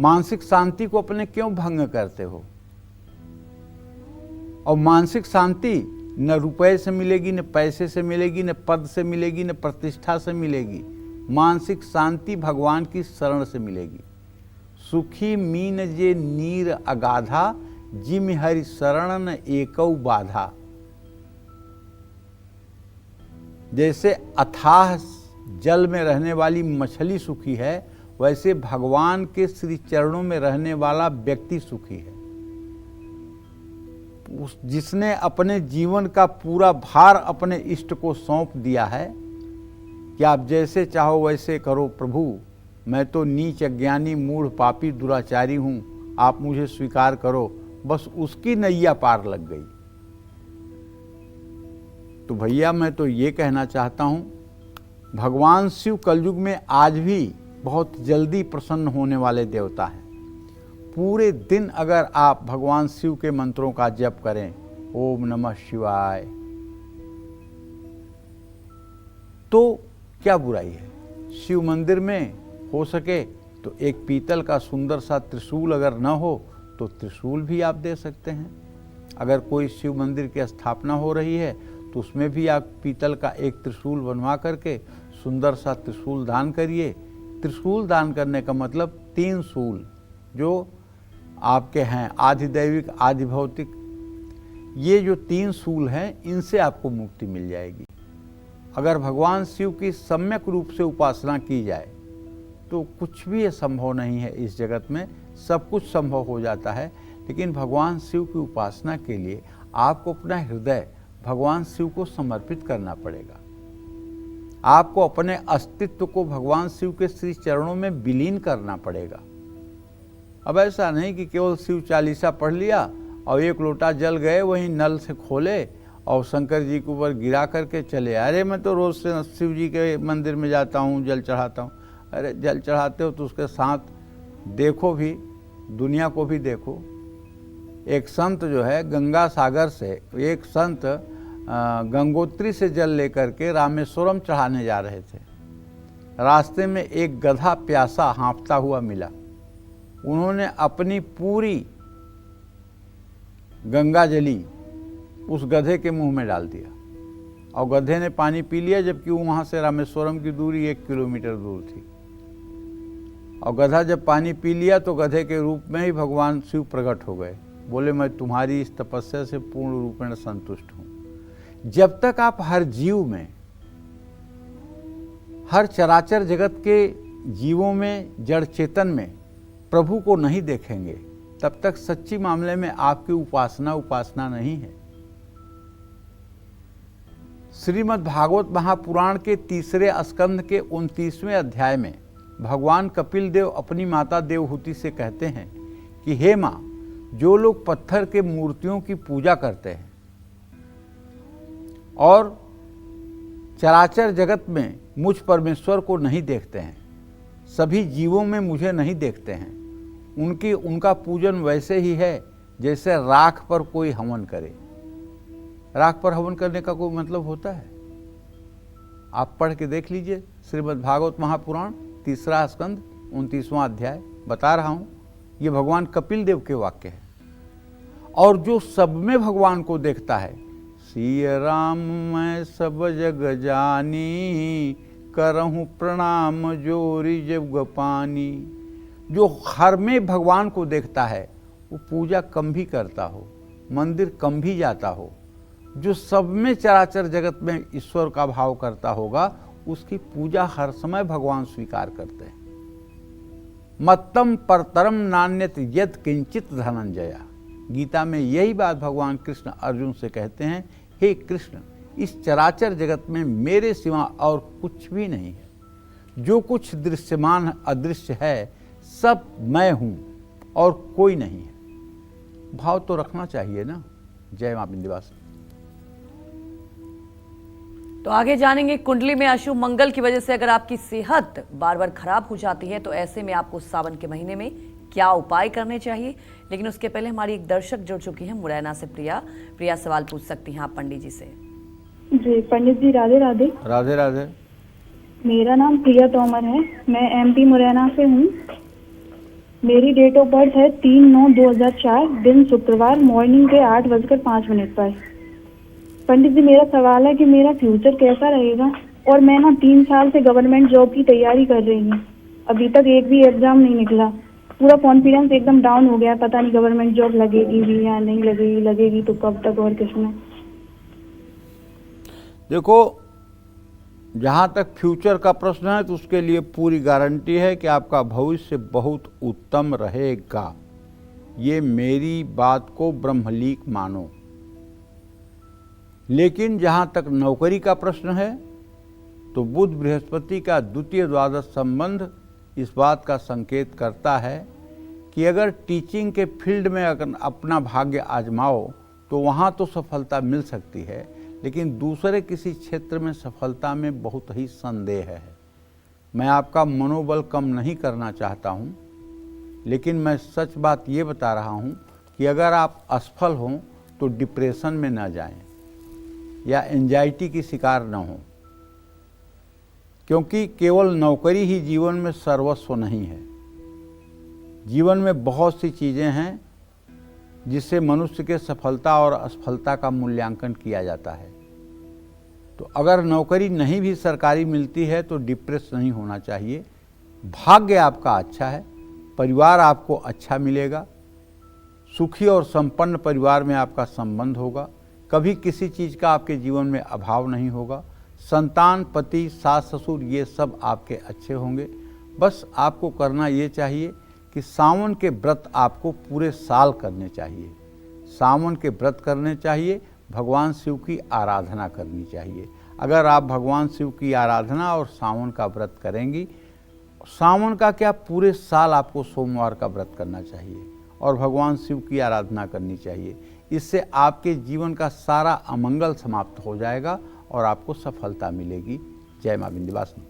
मानसिक शांति को अपने क्यों भंग करते हो? और मानसिक शांति न रुपए से मिलेगी, न पैसे से मिलेगी, न पद से मिलेगी, न प्रतिष्ठा से मिलेगी। मानसिक शांति भगवान की शरण से मिलेगी। सुखी मीन जे नीर अगाधा, जिम हरि शरण एकौ बाधा। जैसे अथाह जल में रहने वाली मछली सुखी है, वैसे भगवान के श्री चरणों में रहने वाला व्यक्ति सुखी है। जिसने अपने जीवन का पूरा भार अपने इष्ट को सौंप दिया है कि आप जैसे चाहो वैसे करो प्रभु, मैं तो नीच अज्ञानी मूढ़ पापी दुराचारी हूँ, आप मुझे स्वीकार करो, बस उसकी नैया पार लग गई। तो भैया मैं तो ये कहना चाहता हूँ, भगवान शिव कलयुग में आज भी बहुत जल्दी प्रसन्न होने वाले देवता हैं। पूरे दिन अगर आप भगवान शिव के मंत्रों का जप करें, ओम नमः शिवाय, तो क्या बुराई है? शिव मंदिर में हो सके तो एक पीतल का सुंदर सा त्रिशूल अगर न हो तो त्रिशूल भी आप दे सकते हैं। अगर कोई शिव मंदिर की स्थापना हो रही है तो उसमें भी आप पीतल का एक त्रिशूल बनवा करके सुंदर सा त्रिशूल दान करिए। त्रिशूल दान करने का मतलब 3 शूल जो आपके हैं, आधिदैविक आधि भौतिक, ये जो 3 शूल हैं, इनसे आपको मुक्ति मिल जाएगी। अगर भगवान शिव की सम्यक रूप से उपासना की जाए तो कुछ भी संभव नहीं है इस जगत में, सब कुछ संभव हो जाता है। लेकिन भगवान शिव की उपासना के लिए आपको अपना हृदय भगवान शिव को समर्पित करना पड़ेगा। आपको अपने अस्तित्व को भगवान शिव के श्री चरणों में विलीन करना पड़ेगा। अब ऐसा नहीं कि केवल शिव चालीसा पढ़ लिया और एक लोटा जल गए वहीं नल से खोले और शंकर जी के ऊपर गिरा करके चले, अरे मैं तो रोज से शिव जी के मंदिर में जाता हूँ, जल चढ़ाता हूँ। अरे जल चढ़ाते हो तो उसके साथ देखो भी, दुनिया को भी देखो। एक संत जो है गंगा सागर से, एक संत गंगोत्री से जल लेकर के रामेश्वरम चढ़ाने जा रहे थे। रास्ते में एक गधा प्यासा हाँफता हुआ मिला। उन्होंने अपनी पूरी गंगा जली उस गधे के मुंह में डाल दिया और गधे ने पानी पी लिया, जबकि वहाँ से रामेश्वरम की दूरी 1 किलोमीटर दूर थी। और गधा जब पानी पी लिया तो गधे के रूप में ही भगवान शिव प्रकट हो गए। बोले मैं तुम्हारी इस तपस्या से पूर्ण रूप में संतुष्ट हूँ। जब तक आप हर जीव में, हर चराचर जगत के जीवों में, जड़ चेतन में प्रभु को नहीं देखेंगे, तब तक सच्ची मामले में आपकी उपासना नहीं है। श्रीमद् भागवत महापुराण के 3 स्कंध के 29वें अध्याय में भगवान कपिल देव अपनी माता देवहूति से कहते हैं कि हे माँ, जो लोग पत्थर के मूर्तियों की पूजा करते हैं और चराचर जगत में मुझ परमेश्वर को नहीं देखते हैं, सभी जीवों में मुझे नहीं देखते हैं, उनका पूजन वैसे ही है जैसे राख पर कोई हवन करे। राख पर हवन करने का कोई मतलब होता है? आप पढ़ के देख लीजिए श्रीमद् भागवत महापुराण 3 स्कंद 29वां अध्याय, बता रहा हूं, ये भगवान कपिल देव के वाक्य है। और जो सब में भगवान को देखता है, सिय राम मैं सब जग जानी, करहूं प्रणाम जोरी जग पानी। जो हर में भगवान को देखता है वो पूजा कम भी करता हो, मंदिर कम भी जाता हो, जो सब में चराचर जगत में ईश्वर का भाव करता होगा, उसकी पूजा हर समय भगवान स्वीकार करते हैं। मत्तम परतरम नान्यत यद किंचित धनंजया। गीता में यही बात भगवान कृष्ण अर्जुन से कहते हैं, हे कृष्ण, इस चराचर जगत में मेरे सिवा और कुछ भी नहीं है। जो कुछ दृश्यमान अदृश्य है सब मैं हूं और कोई नहीं है। भाव तो रखना चाहिए ना। जय मां विंध्यवासिनी। तो आगे जानेंगे, कुंडली में अशुभ मंगल की वजह से अगर आपकी सेहत बार बार खराब हो जाती है तो ऐसे में आपको सावन के महीने में क्या उपाय करने चाहिए। लेकिन उसके पहले हमारी एक दर्शक जुड़ चुकी है मुरैना से, प्रिया सवाल पूछ सकती हैं आप पंडित जी से। जी पंडित जी, राधे राधे। राधे राधे। मेरा नाम प्रिया तोमर है, मैं एमपी मुरैना से हूँ। मेरी डेट ऑफ बर्थ है 3/9/2004, दिन शुक्रवार, मॉर्निंग के 8:05 पर। पंडित जी, मेरा सवाल है कि मेरा फ्यूचर कैसा रहेगा। और मैं ना 3 साल से गवर्नमेंट जॉब की तैयारी कर रही हूँ, अभी तक एक भी एग्जाम नहीं निकला। पूरा कॉन्फिडेंस एकदम डाउन हो गया, पता नहीं गवर्नमेंट जॉब लगेगी भी या नहीं लगेगी, लगेगी तो कब तक और किसमें। देखो, जहाँ तक फ्यूचर का प्रश्न है तो उसके लिए पूरी गारंटी है कि आपका भविष्य बहुत उत्तम रहेगा। ये मेरी बात को ब्रह्मलीक मानो। लेकिन जहाँ तक नौकरी का प्रश्न है तो बुध बृहस्पति का द्वितीय द्वादश संबंध इस बात का संकेत करता है कि अगर टीचिंग के फील्ड में अगर अपना भाग्य आजमाओ तो वहाँ तो सफलता मिल सकती है, लेकिन दूसरे किसी क्षेत्र में सफलता में बहुत ही संदेह है। मैं आपका मनोबल कम नहीं करना चाहता हूँ, लेकिन मैं सच बात ये बता रहा हूँ कि अगर आप असफल हों तो डिप्रेशन में ना जाएं या एंजाइटी की शिकार न हों, क्योंकि केवल नौकरी ही जीवन में सर्वस्व नहीं है। जीवन में बहुत सी चीज़ें हैं जिससे मनुष्य के सफलता और असफलता का मूल्यांकन किया जाता है। तो अगर नौकरी नहीं भी सरकारी मिलती है तो डिप्रेस नहीं होना चाहिए। भाग्य आपका अच्छा है, परिवार आपको अच्छा मिलेगा, सुखी और संपन्न परिवार में आपका संबंध होगा, कभी किसी चीज़ का आपके जीवन में अभाव नहीं होगा, संतान, पति, सास, ससुर ये सब आपके अच्छे होंगे। बस आपको करना ये चाहिए कि सावन के व्रत आपको पूरे साल करने चाहिए। सावन के व्रत करने चाहिए, भगवान शिव की आराधना करनी चाहिए। अगर आप भगवान शिव की आराधना और सावन का व्रत करेंगी, सावन का क्या पूरे साल आपको सोमवार का व्रत करना चाहिए और भगवान शिव की आराधना करनी चाहिए। इससे आपके जीवन का सारा अमंगल समाप्त हो जाएगा और आपको सफलता मिलेगी। जय मां विंध्यवासिनी।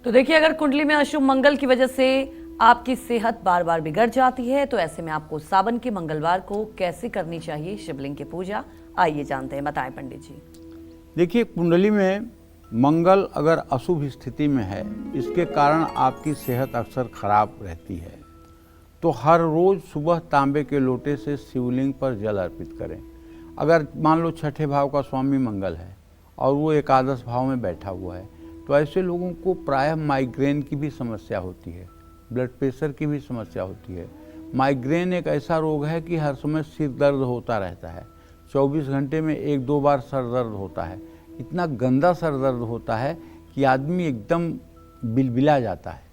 तो देखिए, अगर कुंडली में अशुभ मंगल की वजह से आपकी सेहत बार बार बिगड़ जाती है तो ऐसे में आपको सावन के मंगलवार को कैसे करनी चाहिए शिवलिंग की पूजा, आइए जानते हैं। बताएं पंडित जी। देखिए, कुंडली में मंगल अगर अशुभ स्थिति में है, इसके कारण आपकी सेहत अक्सर खराब रहती है। तो हर रोज सुबह तांबे के लोटे से शिवलिंग पर जल अर्पित करें। अगर मान लो छठे भाव का स्वामी मंगल है और वो एकादश भाव में बैठा हुआ है, तो ऐसे लोगों को प्रायः माइग्रेन की भी समस्या होती है, ब्लड प्रेशर की भी समस्या होती है। माइग्रेन एक ऐसा रोग है कि हर समय सिर दर्द होता रहता है, 24 घंटे में 1-2 बार सर दर्द होता है। इतना गंदा सर दर्द होता है कि आदमी एकदम बिलबिला जाता है।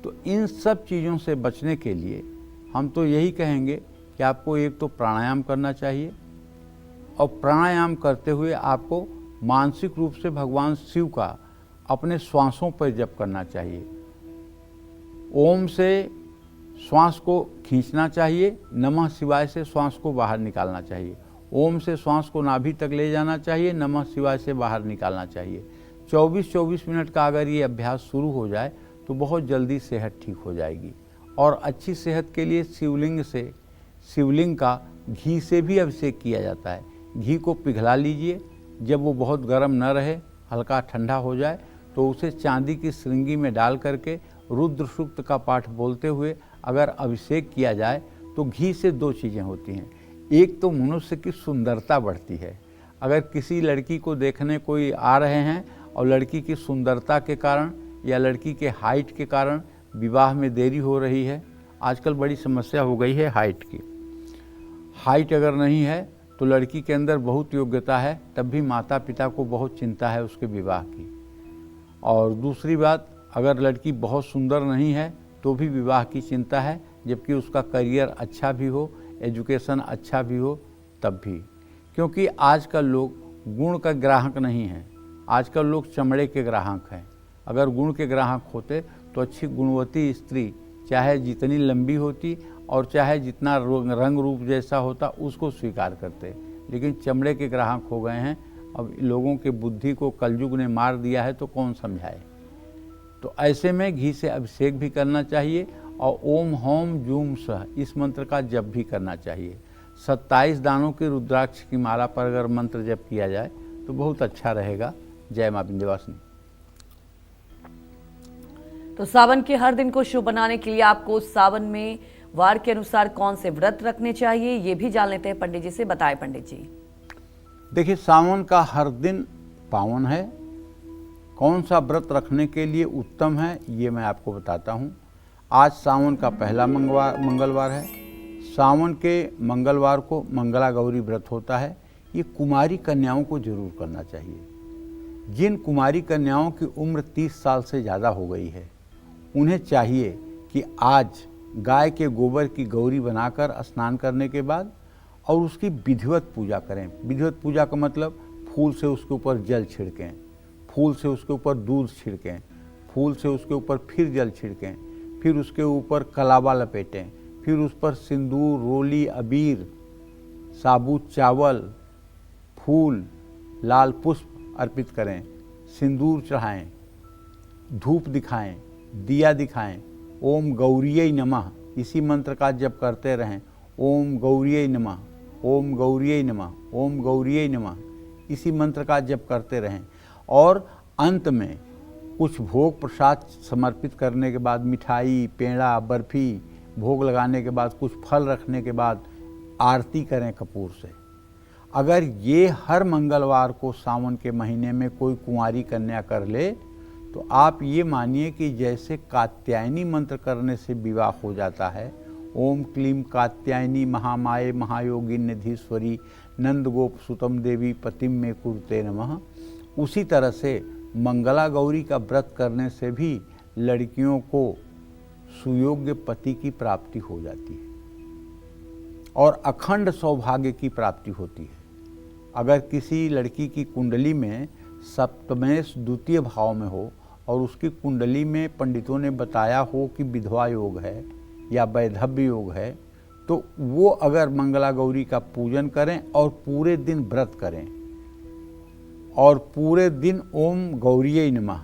तो इन सब चीज़ों से बचने के लिए हम तो यही कहेंगे कि आपको एक तो प्राणायाम करना चाहिए और प्राणायाम करते हुए आपको मानसिक रूप से भगवान शिव का अपने श्वासों पर जप करना चाहिए। ओम से श्वास को खींचना चाहिए, नमः शिवाय से श्वास को बाहर निकालना चाहिए। ओम से श्वास को नाभि तक ले जाना चाहिए, नमः शिवाय से बाहर निकालना चाहिए। 24-24 मिनट का अगर ये अभ्यास शुरू हो जाए तो बहुत जल्दी सेहत ठीक हो जाएगी। और अच्छी सेहत के लिए शिवलिंग का घी से भी अभिषेक किया जाता है। घी को पिघला लीजिए, जब वो बहुत गर्म न रहे, हल्का ठंडा हो जाए तो उसे चांदी की श्रृंगी में डाल करके रुद्र सूक्त का पाठ बोलते हुए अगर अभिषेक किया जाए तो घी से 2 चीज़ें होती हैं। एक तो मनुष्य की सुंदरता बढ़ती है। अगर किसी लड़की को देखने कोई आ रहे हैं और लड़की की सुंदरता के कारण या लड़की के हाइट के कारण विवाह में देरी हो रही है, आजकल बड़ी समस्या हो गई है हाइट की। हाइट अगर नहीं है तो लड़की के अंदर बहुत योग्यता है, तब भी माता पिता को बहुत चिंता है उसके विवाह की। और दूसरी बात, अगर लड़की बहुत सुंदर नहीं है तो भी विवाह की चिंता है, जबकि उसका करियर अच्छा भी हो, एजुकेशन अच्छा भी हो तब भी। क्योंकि आजकल लोग गुण का ग्राहक नहीं हैं, आजकल लोग चमड़े के ग्राहक हैं। अगर गुण के ग्राहक होते तो अच्छी गुणवती स्त्री चाहे जितनी लंबी होती और चाहे जितना रंग रूप जैसा होता उसको स्वीकार करते, लेकिन चमड़े के ग्राहक हो गए हैं। अब लोगों के बुद्धि को कलयुग ने मार दिया है तो कौन समझाए। तो ऐसे में घी से अभिषेक भी करना चाहिए और ओम होम जूम सह इस मंत्र का जप भी करना चाहिए। 27 दानों की रुद्राक्ष की माला पर अगर मंत्र जप किया जाए तो बहुत अच्छा रहेगा। जय मां विंध्यवासिनी। तो सावन के हर दिन को शुभ बनाने के लिए आपको सावन में वार के अनुसार कौन से व्रत रखने चाहिए, ये भी जान लेते हैं पंडित जी से। बताएं पंडित जी। देखिए, सावन का हर दिन पावन है। कौन सा व्रत रखने के लिए उत्तम है ये मैं आपको बताता हूँ। आज सावन का पहला मंगलवार है। सावन के मंगलवार को मंगला गौरी व्रत होता है। ये कुमारी कन्याओं को जरूर करना चाहिए। जिन कुमारी कन्याओं की उम्र 30 साल से ज़्यादा हो गई है, उन्हें चाहिए कि आज गाय के गोबर की गौरी बनाकर स्नान करने के बाद और उसकी विधिवत पूजा करें। विधिवत पूजा का मतलब फूल से उसके ऊपर जल छिड़कें, फूल से उसके ऊपर दूध छिड़कें, फूल से उसके ऊपर फिर जल छिड़कें, फिर उसके ऊपर कलावा लपेटें, फिर उस पर सिंदूर, रोली, अबीर, साबुत चावल, फूल, लाल पुष्प अर्पित करें, सिंदूर चढ़ाएं, धूप दिखाएं, दिया दिखाएं। ओम गौरीयै नमः इसी मंत्र का जप करते रहें। ओम गौरीयै नमः, ओम गौरीयै नमः, ओम गौरीयै नमः इसी मंत्र का जप करते रहें। और अंत में कुछ भोग प्रसाद समर्पित करने के बाद, मिठाई, पेड़ा, बर्फी भोग लगाने के बाद, कुछ फल रखने के बाद आरती करें कपूर से। अगर ये हर मंगलवार को सावन के महीने में कोई कुंवारी कन्या कर ले तो आप ये मानिए कि जैसे कात्यायनी मंत्र करने से विवाह हो जाता है, ओम क्लीम कात्यायनी महामाये महायोगी निधीश्वरी नंद गोप सुतम देवी पतिम में कुरुते नमः, उसी तरह से मंगला गौरी का व्रत करने से भी लड़कियों को सुयोग्य पति की प्राप्ति हो जाती है। और अखंड सौभाग्य की प्राप्ति होती है। अगर किसी लड़की की कुंडली में सप्तमेश द्वितीय भाव में हो और उसकी कुंडली में पंडितों ने बताया हो कि विधवा योग है या वैधव्य योग है, तो वो अगर मंगला गौरी का पूजन करें और पूरे दिन व्रत करें और पूरे दिन ओम गौरीये नमः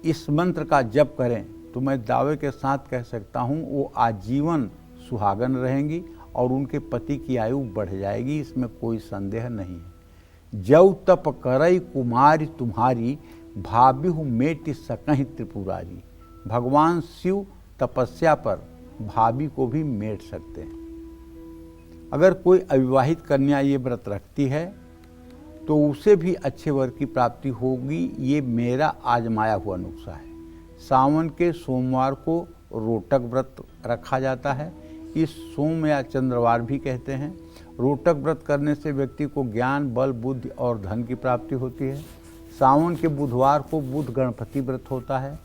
इस मंत्र का जप करें, तो मैं दावे के साथ कह सकता हूँ वो आजीवन सुहागन रहेंगी और उनके पति की आयु बढ़ जाएगी, इसमें कोई संदेह नहीं है। जौ तप करई कुमारी तुम्हारी, भाबिहु मेटि सकहि त्रिपुरारी। भगवान शिव तपस्या पर भाभी को भी मेट सकते हैं। अगर कोई अविवाहित कन्या ये व्रत रखती है तो उसे भी अच्छे वर की प्राप्ति होगी, ये मेरा आजमाया हुआ नुस्खा है। सावन के सोमवार को रोटक व्रत रखा जाता है, इस सोम या चंद्रवार भी कहते हैं। रोटक व्रत करने से व्यक्ति को ज्ञान, बल, बुद्धि और धन की प्राप्ति होती है। सावन के बुधवार को बुध गणपति व्रत होता है।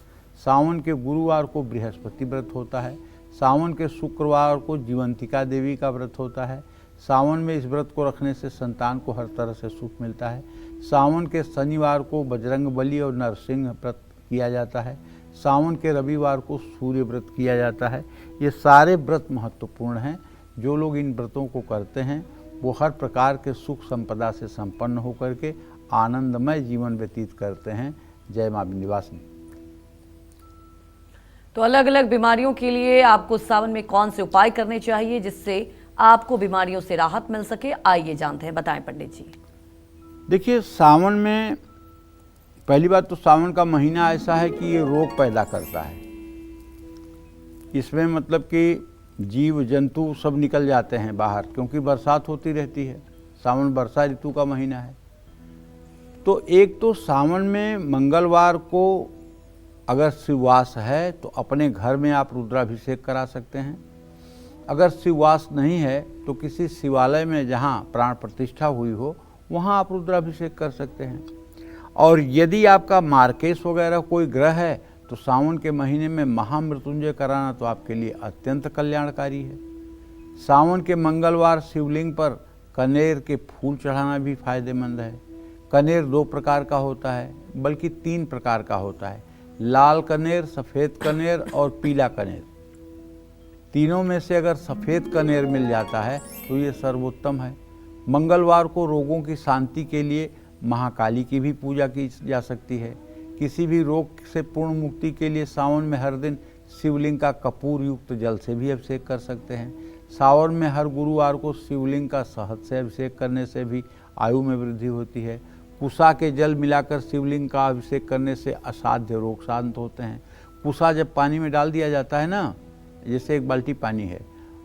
सावन के गुरुवार को बृहस्पति व्रत होता है। सावन के शुक्रवार को जीवंतिका देवी का व्रत होता है। सावन में इस व्रत को रखने से संतान को हर तरह से सुख मिलता है। सावन के शनिवार को बजरंग बली और नरसिंह व्रत किया जाता है। सावन के रविवार को सूर्य व्रत किया जाता है। ये सारे व्रत महत्वपूर्ण हैं। जो लोग इन व्रतों को करते हैं वो हर प्रकार के सुख संपदा से संपन्न होकर के आनंदमय जीवन व्यतीत करते हैं। जय मां विंध्यवासिनी। तो अलग अलग बीमारियों के लिए आपको सावन में कौन से उपाय करने चाहिए जिससे आपको बीमारियों से राहत मिल सके, आइए जानते हैं। बताएं पंडित जी। देखिए, सावन में पहली बात तो सावन का महीना ऐसा है कि ये रोग पैदा करता है। इसमें मतलब कि जीव जंतु सब निकल जाते हैं बाहर, क्योंकि बरसात होती रहती है। सावन वर्षा ऋतु का महीना है। तो एक तो सावन में मंगलवार को अगर शिववास है तो अपने घर में आप रुद्राभिषेक करा सकते हैं। अगर शिववास नहीं है तो किसी शिवालय में जहाँ प्राण प्रतिष्ठा हुई हो वहाँ आप रुद्राभिषेक कर सकते हैं। और यदि आपका मार्केश वगैरह कोई ग्रह है तो सावन के महीने में महामृत्युंजय कराना तो आपके लिए अत्यंत कल्याणकारी है। सावन के मंगलवार शिवलिंग पर कनेर के फूल चढ़ाना भी फायदेमंद है। कनेर 2 प्रकार का होता है, बल्कि 3 प्रकार का होता है। लाल कनेर, सफ़ेद कनेर और पीला कनेर। तीनों में से अगर सफ़ेद कनेर मिल जाता है तो ये सर्वोत्तम है। मंगलवार को रोगों की शांति के लिए महाकाली की भी पूजा की जा सकती है। किसी भी रोग से पूर्ण मुक्ति के लिए सावन में हर दिन शिवलिंग का कपूर युक्त जल से भी अभिषेक कर सकते हैं। सावन में हर गुरुवार को शिवलिंग का शहद से अभिषेक करने से भी आयु में वृद्धि होती है। कुसा के जल मिलाकर शिवलिंग का अभिषेक करने से असाध्य रोग शांत होते हैं। कुसा जब पानी में डाल दिया जाता है ना, जैसे एक बाल्टी पानी है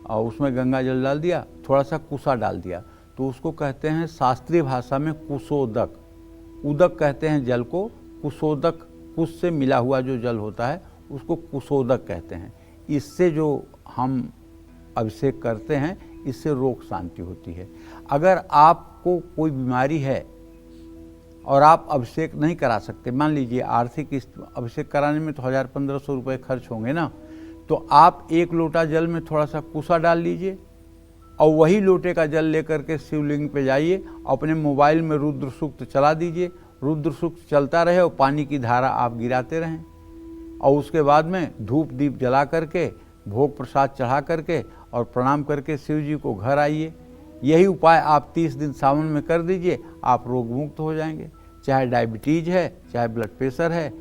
और उसमें गंगा जल डाल दिया, थोड़ा सा कुसा डाल दिया, तो उसको कहते हैं शास्त्रीय भाषा में कुशोदक। उदक कहते हैं जल को, कुशोदक कुश से मिला हुआ जो जल होता है उसको कुशोदक कहते हैं। इससे जो हम अभिषेक करते हैं इससे रोग शांति होती है। अगर आपको कोई बीमारी है और आप अभिषेक नहीं करा सकते, मान लीजिए आर्थिक अभिषेक कराने में तो 1000-1500 रुपये खर्च होंगे ना, तो आप 1 लोटा जल में थोड़ा सा कुसा डाल लीजिए और वही लोटे का जल लेकर के शिवलिंग पे जाइए, अपने मोबाइल में रुद्र सूक्त चला दीजिए, रुद्र सूक्त चलता रहे और पानी की धारा आप गिराते रहें और उसके बाद में धूप दीप जला करके भोग प्रसाद चढ़ा करके और प्रणाम करके शिव जी को घर आइए। यही उपाय आप 30 दिन सावन में कर दीजिए, आप रोग मुक्त हो जाएंगे। चाहे डायबिटीज है, चाहे ब्लड प्रेशर है,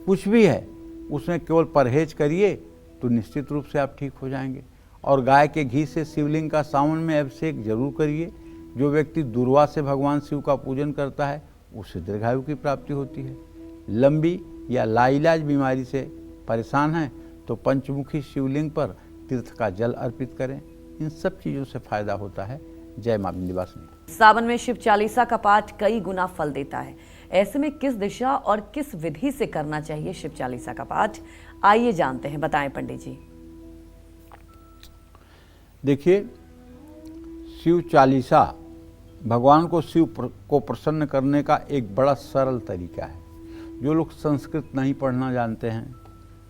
कुछ भी है, उसमें केवल परहेज करिए तो निश्चित रूप से आप ठीक हो जाएंगे। और गाय के घी से शिवलिंग का सावन में अभिषेक जरूर करिए। जो व्यक्ति दुर्वा से भगवान शिव का पूजन करता है उसे दीर्घायु की प्राप्ति होती है। लंबी या लाइलाज बीमारी से परेशान हैं तो पंचमुखी शिवलिंग पर तीर्थ का जल अर्पित करें। इन सब चीज़ों से फायदा होता है। जय मां विंध्यवासिनी। सावन में शिव चालीसा का पाठ कई गुना फल देता है। ऐसे में किस दिशा और किस विधि से करना चाहिए शिव चालीसा का पाठ, आइए जानते हैं। बताएं पंडित जी। देखिए, शिव चालीसा भगवान को शिव को प्रसन्न करने का एक बड़ा सरल तरीका है। जो लोग संस्कृत नहीं पढ़ना जानते हैं,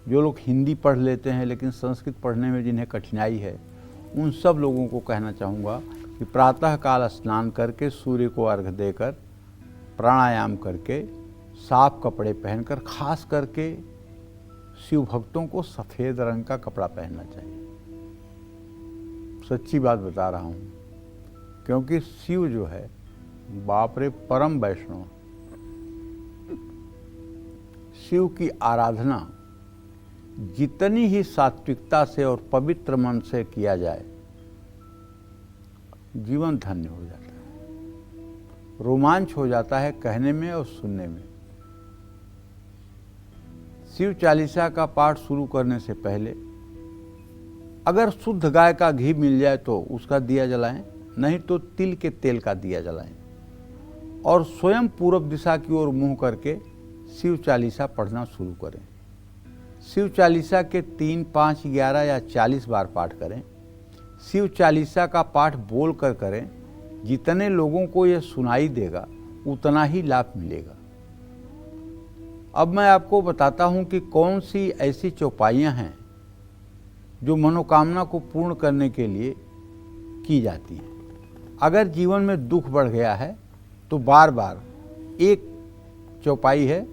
जो लोग हिंदी पढ़ लेते हैं लेकिन संस्कृत पढ़ने में जिन्हें कठिनाई है, उन सब लोगों को कहना चाहूँगा कि प्रातःकाल स्नान करके सूर्य को अर्घ्य देकर प्राणायाम करके साफ कपड़े पहनकर, खास करके शिव भक्तों को सफ़ेद रंग का कपड़ा पहनना चाहिए। सच्ची बात बता रहा हूँ, क्योंकि शिव जो है बाप रे परम वैष्णव। शिव की आराधना जितनी ही सात्विकता से और पवित्र मन से किया जाए, जीवन धन्य हो जाता है, रोमांच हो जाता है कहने में और सुनने में। शिव चालीसा का पाठ शुरू करने से पहले अगर शुद्ध गाय का घी मिल जाए तो उसका दिया जलाएं, नहीं तो तिल के तेल का दिया जलाएं और स्वयं पूर्व दिशा की ओर मुंह करके शिव चालीसा पढ़ना शुरू करें। शिव चालीसा के 3, 5, 11 या 40 बार पाठ करें। शिव चालीसा का पाठ बोल कर करें। जितने लोगों को यह सुनाई देगा उतना ही लाभ मिलेगा। अब मैं आपको बताता हूं कि कौन सी ऐसी चौपाइयां हैं जो मनोकामना को पूर्ण करने के लिए की जाती हैं। अगर जीवन में दुख बढ़ गया है तो बार बार एक चौपाई है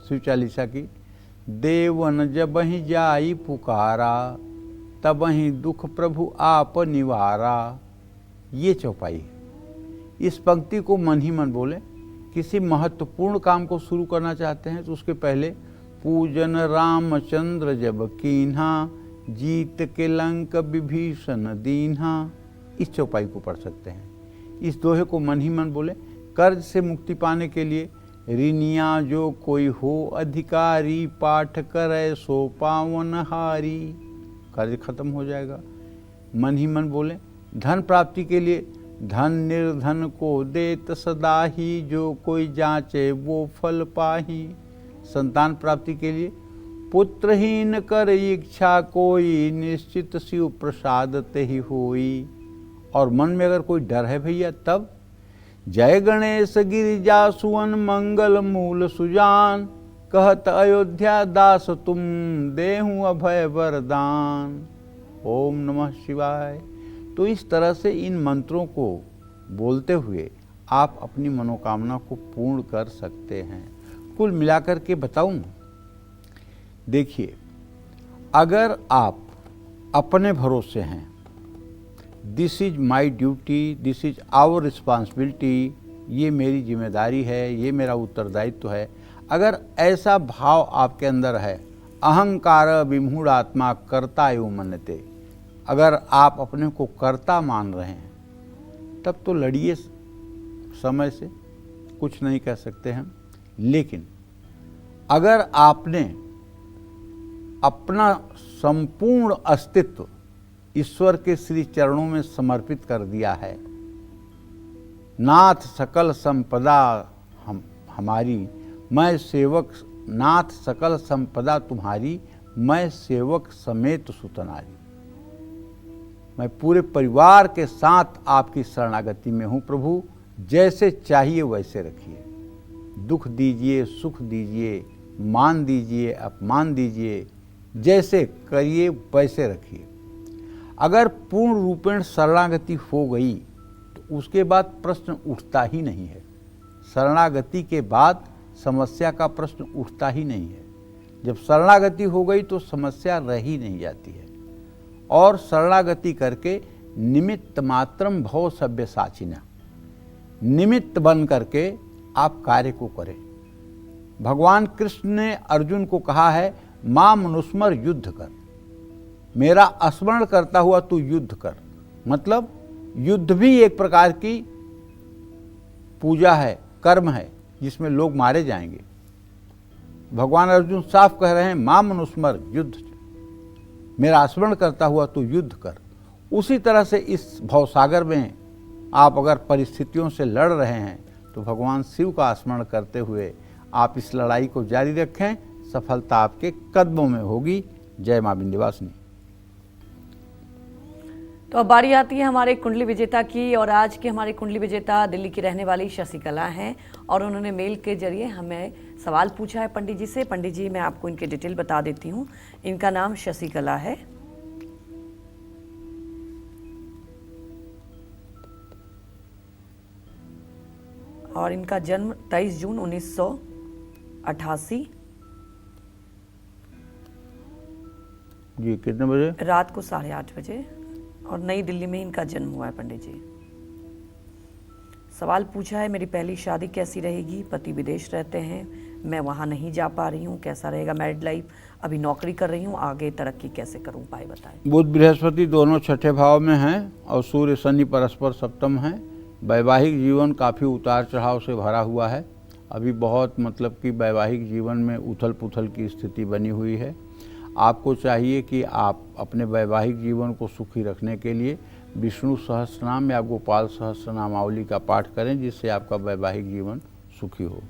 शिव चालीसा की, देवन जब ही जाई पुकारा तब ही दुख प्रभु आप निवारा। ये चौपाई है। इस पंक्ति को मन ही मन बोले। किसी महत्वपूर्ण काम को शुरू करना चाहते हैं तो उसके पहले पूजन रामचंद्र जब कीन्हा, जीत के लंक विभीषण दीन्हा, इस चौपाई को पढ़ सकते हैं। इस दोहे को मन ही मन बोले। कर्ज से मुक्ति पाने के लिए ऋणिया जो कोई हो अधिकारी, पाठ करे सो पावन हारी, कर्ज खत्म हो जाएगा। मन ही मन बोले। धन प्राप्ति के लिए धन निर्धन को देत सदा ही, जो कोई जांचे वो फल पाही। संतान प्राप्ति के लिए पुत्रहीन कर इच्छा कोई, निश्चित शिव प्रसाद ते ही होई। और मन में अगर कोई डर है भैया तब जय गणेश गिरिजा सुवन मंगल मूल सुजान, कहत अयोध्या दास तुम देहु अभय वरदान। ओम नमः शिवाय। तो इस तरह से इन मंत्रों को बोलते हुए आप अपनी मनोकामना को पूर्ण कर सकते हैं। कुल मिलाकर के बताऊं, देखिए, अगर आप अपने भरोसे हैं, this is my duty, this is our responsibility, ये मेरी जिम्मेदारी है, ये मेरा उत्तरदायित्व है, अगर ऐसा भाव आपके अंदर है, अहंकार विमूढ़ आत्मा कर्ता एवं मन्यते, अगर आप अपने को कर्ता मान रहे हैं, तब तो लड़िए समय से, कुछ नहीं कह सकते हम। लेकिन अगर आपने अपना संपूर्ण अस्तित्व ईश्वर के श्री चरणों में समर्पित कर दिया है, नाथ सकल संपदा हमारी, मैं सेवक, नाथ सकल संपदा तुम्हारी, मैं सेवक समेत सुतनारी, मैं पूरे परिवार के साथ आपकी शरणागति में हूँ प्रभु, जैसे चाहिए वैसे रखिए। दुख दीजिए, सुख दीजिए, मान दीजिए, अपमान दीजिए, जैसे करिए वैसे रखिए। अगर पूर्ण रूपेण शरणागति हो गई तो उसके बाद प्रश्न उठता ही नहीं है। शरणागति के बाद समस्या का प्रश्न उठता ही नहीं है। जब शरणागति हो गई तो समस्या रह ही नहीं जाती है। और शरणागति करके निमित्त मात्रम भव सभ्य साचिना, निमित्त बन करके आप कार्य को करें। भगवान कृष्ण ने अर्जुन को कहा है, मां मनुस्मर युद्ध कर, मेरा स्मरण करता हुआ तू युद्ध कर। मतलब युद्ध भी एक प्रकार की पूजा है, कर्म है, जिसमें लोग मारे जाएंगे। भगवान अर्जुन साफ कह रहे हैं, मां मनुस्मर युद्ध, मेरा स्मरण करता हुआ तू युद्ध कर। उसी तरह से इस भवसागर में आप अगर परिस्थितियों से लड़ रहे हैं तो भगवान शिव का स्मरण करते हुए आप इस लड़ाई को जारी रखें, सफलता आपके कदमों में होगी। जय मां विंध्यवासिनी। तो अब बारी आती है हमारे कुंडली विजेता की, और आज के हमारे कुंडली विजेता दिल्ली की रहने वाली शशिकला हैं, और उन्होंने मेल के जरिए हमें सवाल पूछा है पंडित जी से। पंडित जी, मैं आपको इनके डिटेल बता देती हूँ। इनका नाम शशिकला है और इनका जन्म 23 जून 1988 जी, कितने बजे? रात को 8:30 बजे, और नई दिल्ली में इनका जन्म हुआ है पंडित जी। सवाल पूछा है, मेरी पहली शादी कैसी रहेगी, पति विदेश रहते हैं, मैं वहाँ नहीं जा पा रही हूँ, कैसा रहेगा मैरिड लाइफ, अभी नौकरी कर रही हूँ, आगे तरक्की कैसे करूँ, उपाय बताएं। बुध बृहस्पति दोनों छठे भाव में हैं और सूर्य शनि परस्पर सप्तम हैं। वैवाहिक जीवन काफ़ी उतार चढ़ाव से भरा हुआ है। अभी बहुत मतलब कि वैवाहिक जीवन में उथल पुथल की स्थिति बनी हुई है। आपको चाहिए कि आप अपने वैवाहिक जीवन को सुखी रखने के लिए विष्णु सहस्रनाम या गोपाल सहस्रनामावली का पाठ करें, जिससे आपका वैवाहिक जीवन सुखी हो।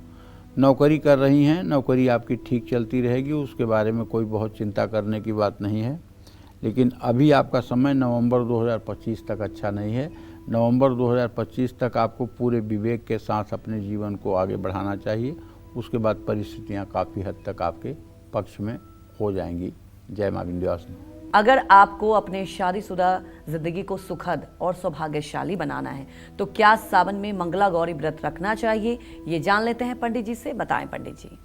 नौकरी कर रही हैं, नौकरी आपकी ठीक चलती रहेगी, उसके बारे में कोई बहुत चिंता करने की बात नहीं है। लेकिन अभी आपका समय नवंबर 2025 तक अच्छा नहीं है। नवंबर 2025 तक आपको पूरे विवेक के साथ अपने जीवन को आगे बढ़ाना चाहिए। उसके बाद परिस्थितियाँ काफ़ी हद तक आपके पक्ष में हो जाएंगी। जय माँ विंध्यवासिनी। अगर आपको अपने शादीशुदा जिंदगी को सुखद और सौभाग्यशाली बनाना है तो क्या सावन में मंगला गौरी व्रत रखना चाहिए, ये जान लेते हैं पंडित जी से। बताएं पंडित जी।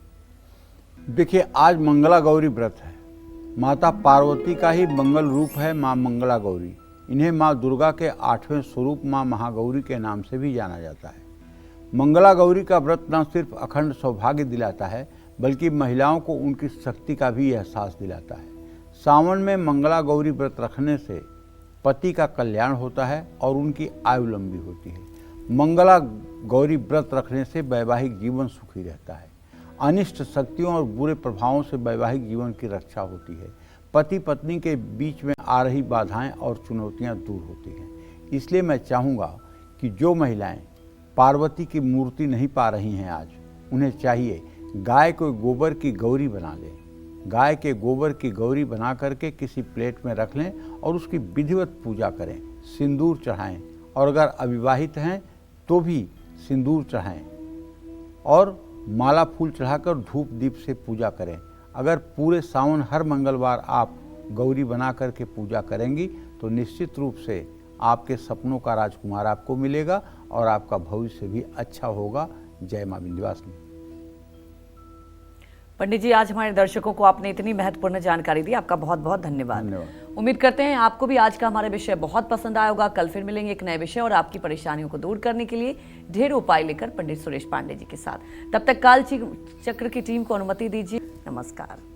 देखिए, आज मंगला गौरी व्रत है। माता पार्वती का ही मंगल रूप है माँ मंगला गौरी। इन्हें माँ दुर्गा के 8वें स्वरूप माँ महागौरी के नाम से भी जाना जाता है। मंगला गौरी का व्रत न सिर्फ अखंड सौभाग्य दिलाता है, बल्कि महिलाओं को उनकी शक्ति का भी एहसास दिलाता है। सावन में मंगला गौरी व्रत रखने से पति का कल्याण होता है और उनकी आयु लंबी होती है। मंगला गौरी व्रत रखने से वैवाहिक जीवन सुखी रहता है। अनिष्ट शक्तियों और बुरे प्रभावों से वैवाहिक जीवन की रक्षा होती है। पति पत्नी के बीच में आ रही बाधाएं और चुनौतियां दूर होती हैं। इसलिए मैं चाहूँगा कि जो महिलाएं पार्वती की मूर्ति नहीं पा रही हैं आज, उन्हें चाहिए गाय को गोबर की गौरी बना लें। गाय के गोबर की गौरी बना करके किसी प्लेट में रख लें और उसकी विधिवत पूजा करें, सिंदूर चढ़ाएं, और अगर अविवाहित हैं तो भी सिंदूर चढ़ाएं और माला फूल चढ़ाकर धूप दीप से पूजा करें। अगर पूरे सावन हर मंगलवार आप गौरी बना करके पूजा करेंगी तो निश्चित रूप से आपके सपनों का राजकुमार आपको मिलेगा और आपका भविष्य भी अच्छा होगा। जय माँ विंध्यवासिनी। पंडित जी, आज हमारे दर्शकों को आपने इतनी महत्वपूर्ण जानकारी दी, आपका बहुत बहुत धन्यवाद। उम्मीद करते हैं आपको भी आज का हमारा विषय बहुत पसंद आया होगा। कल फिर मिलेंगे एक नए विषय और आपकी परेशानियों को दूर करने के लिए ढेर उपाय लेकर पंडित सुरेश पांडे जी के साथ। तब तक काल चक्र की टीम को अनुमति दीजिए। नमस्कार।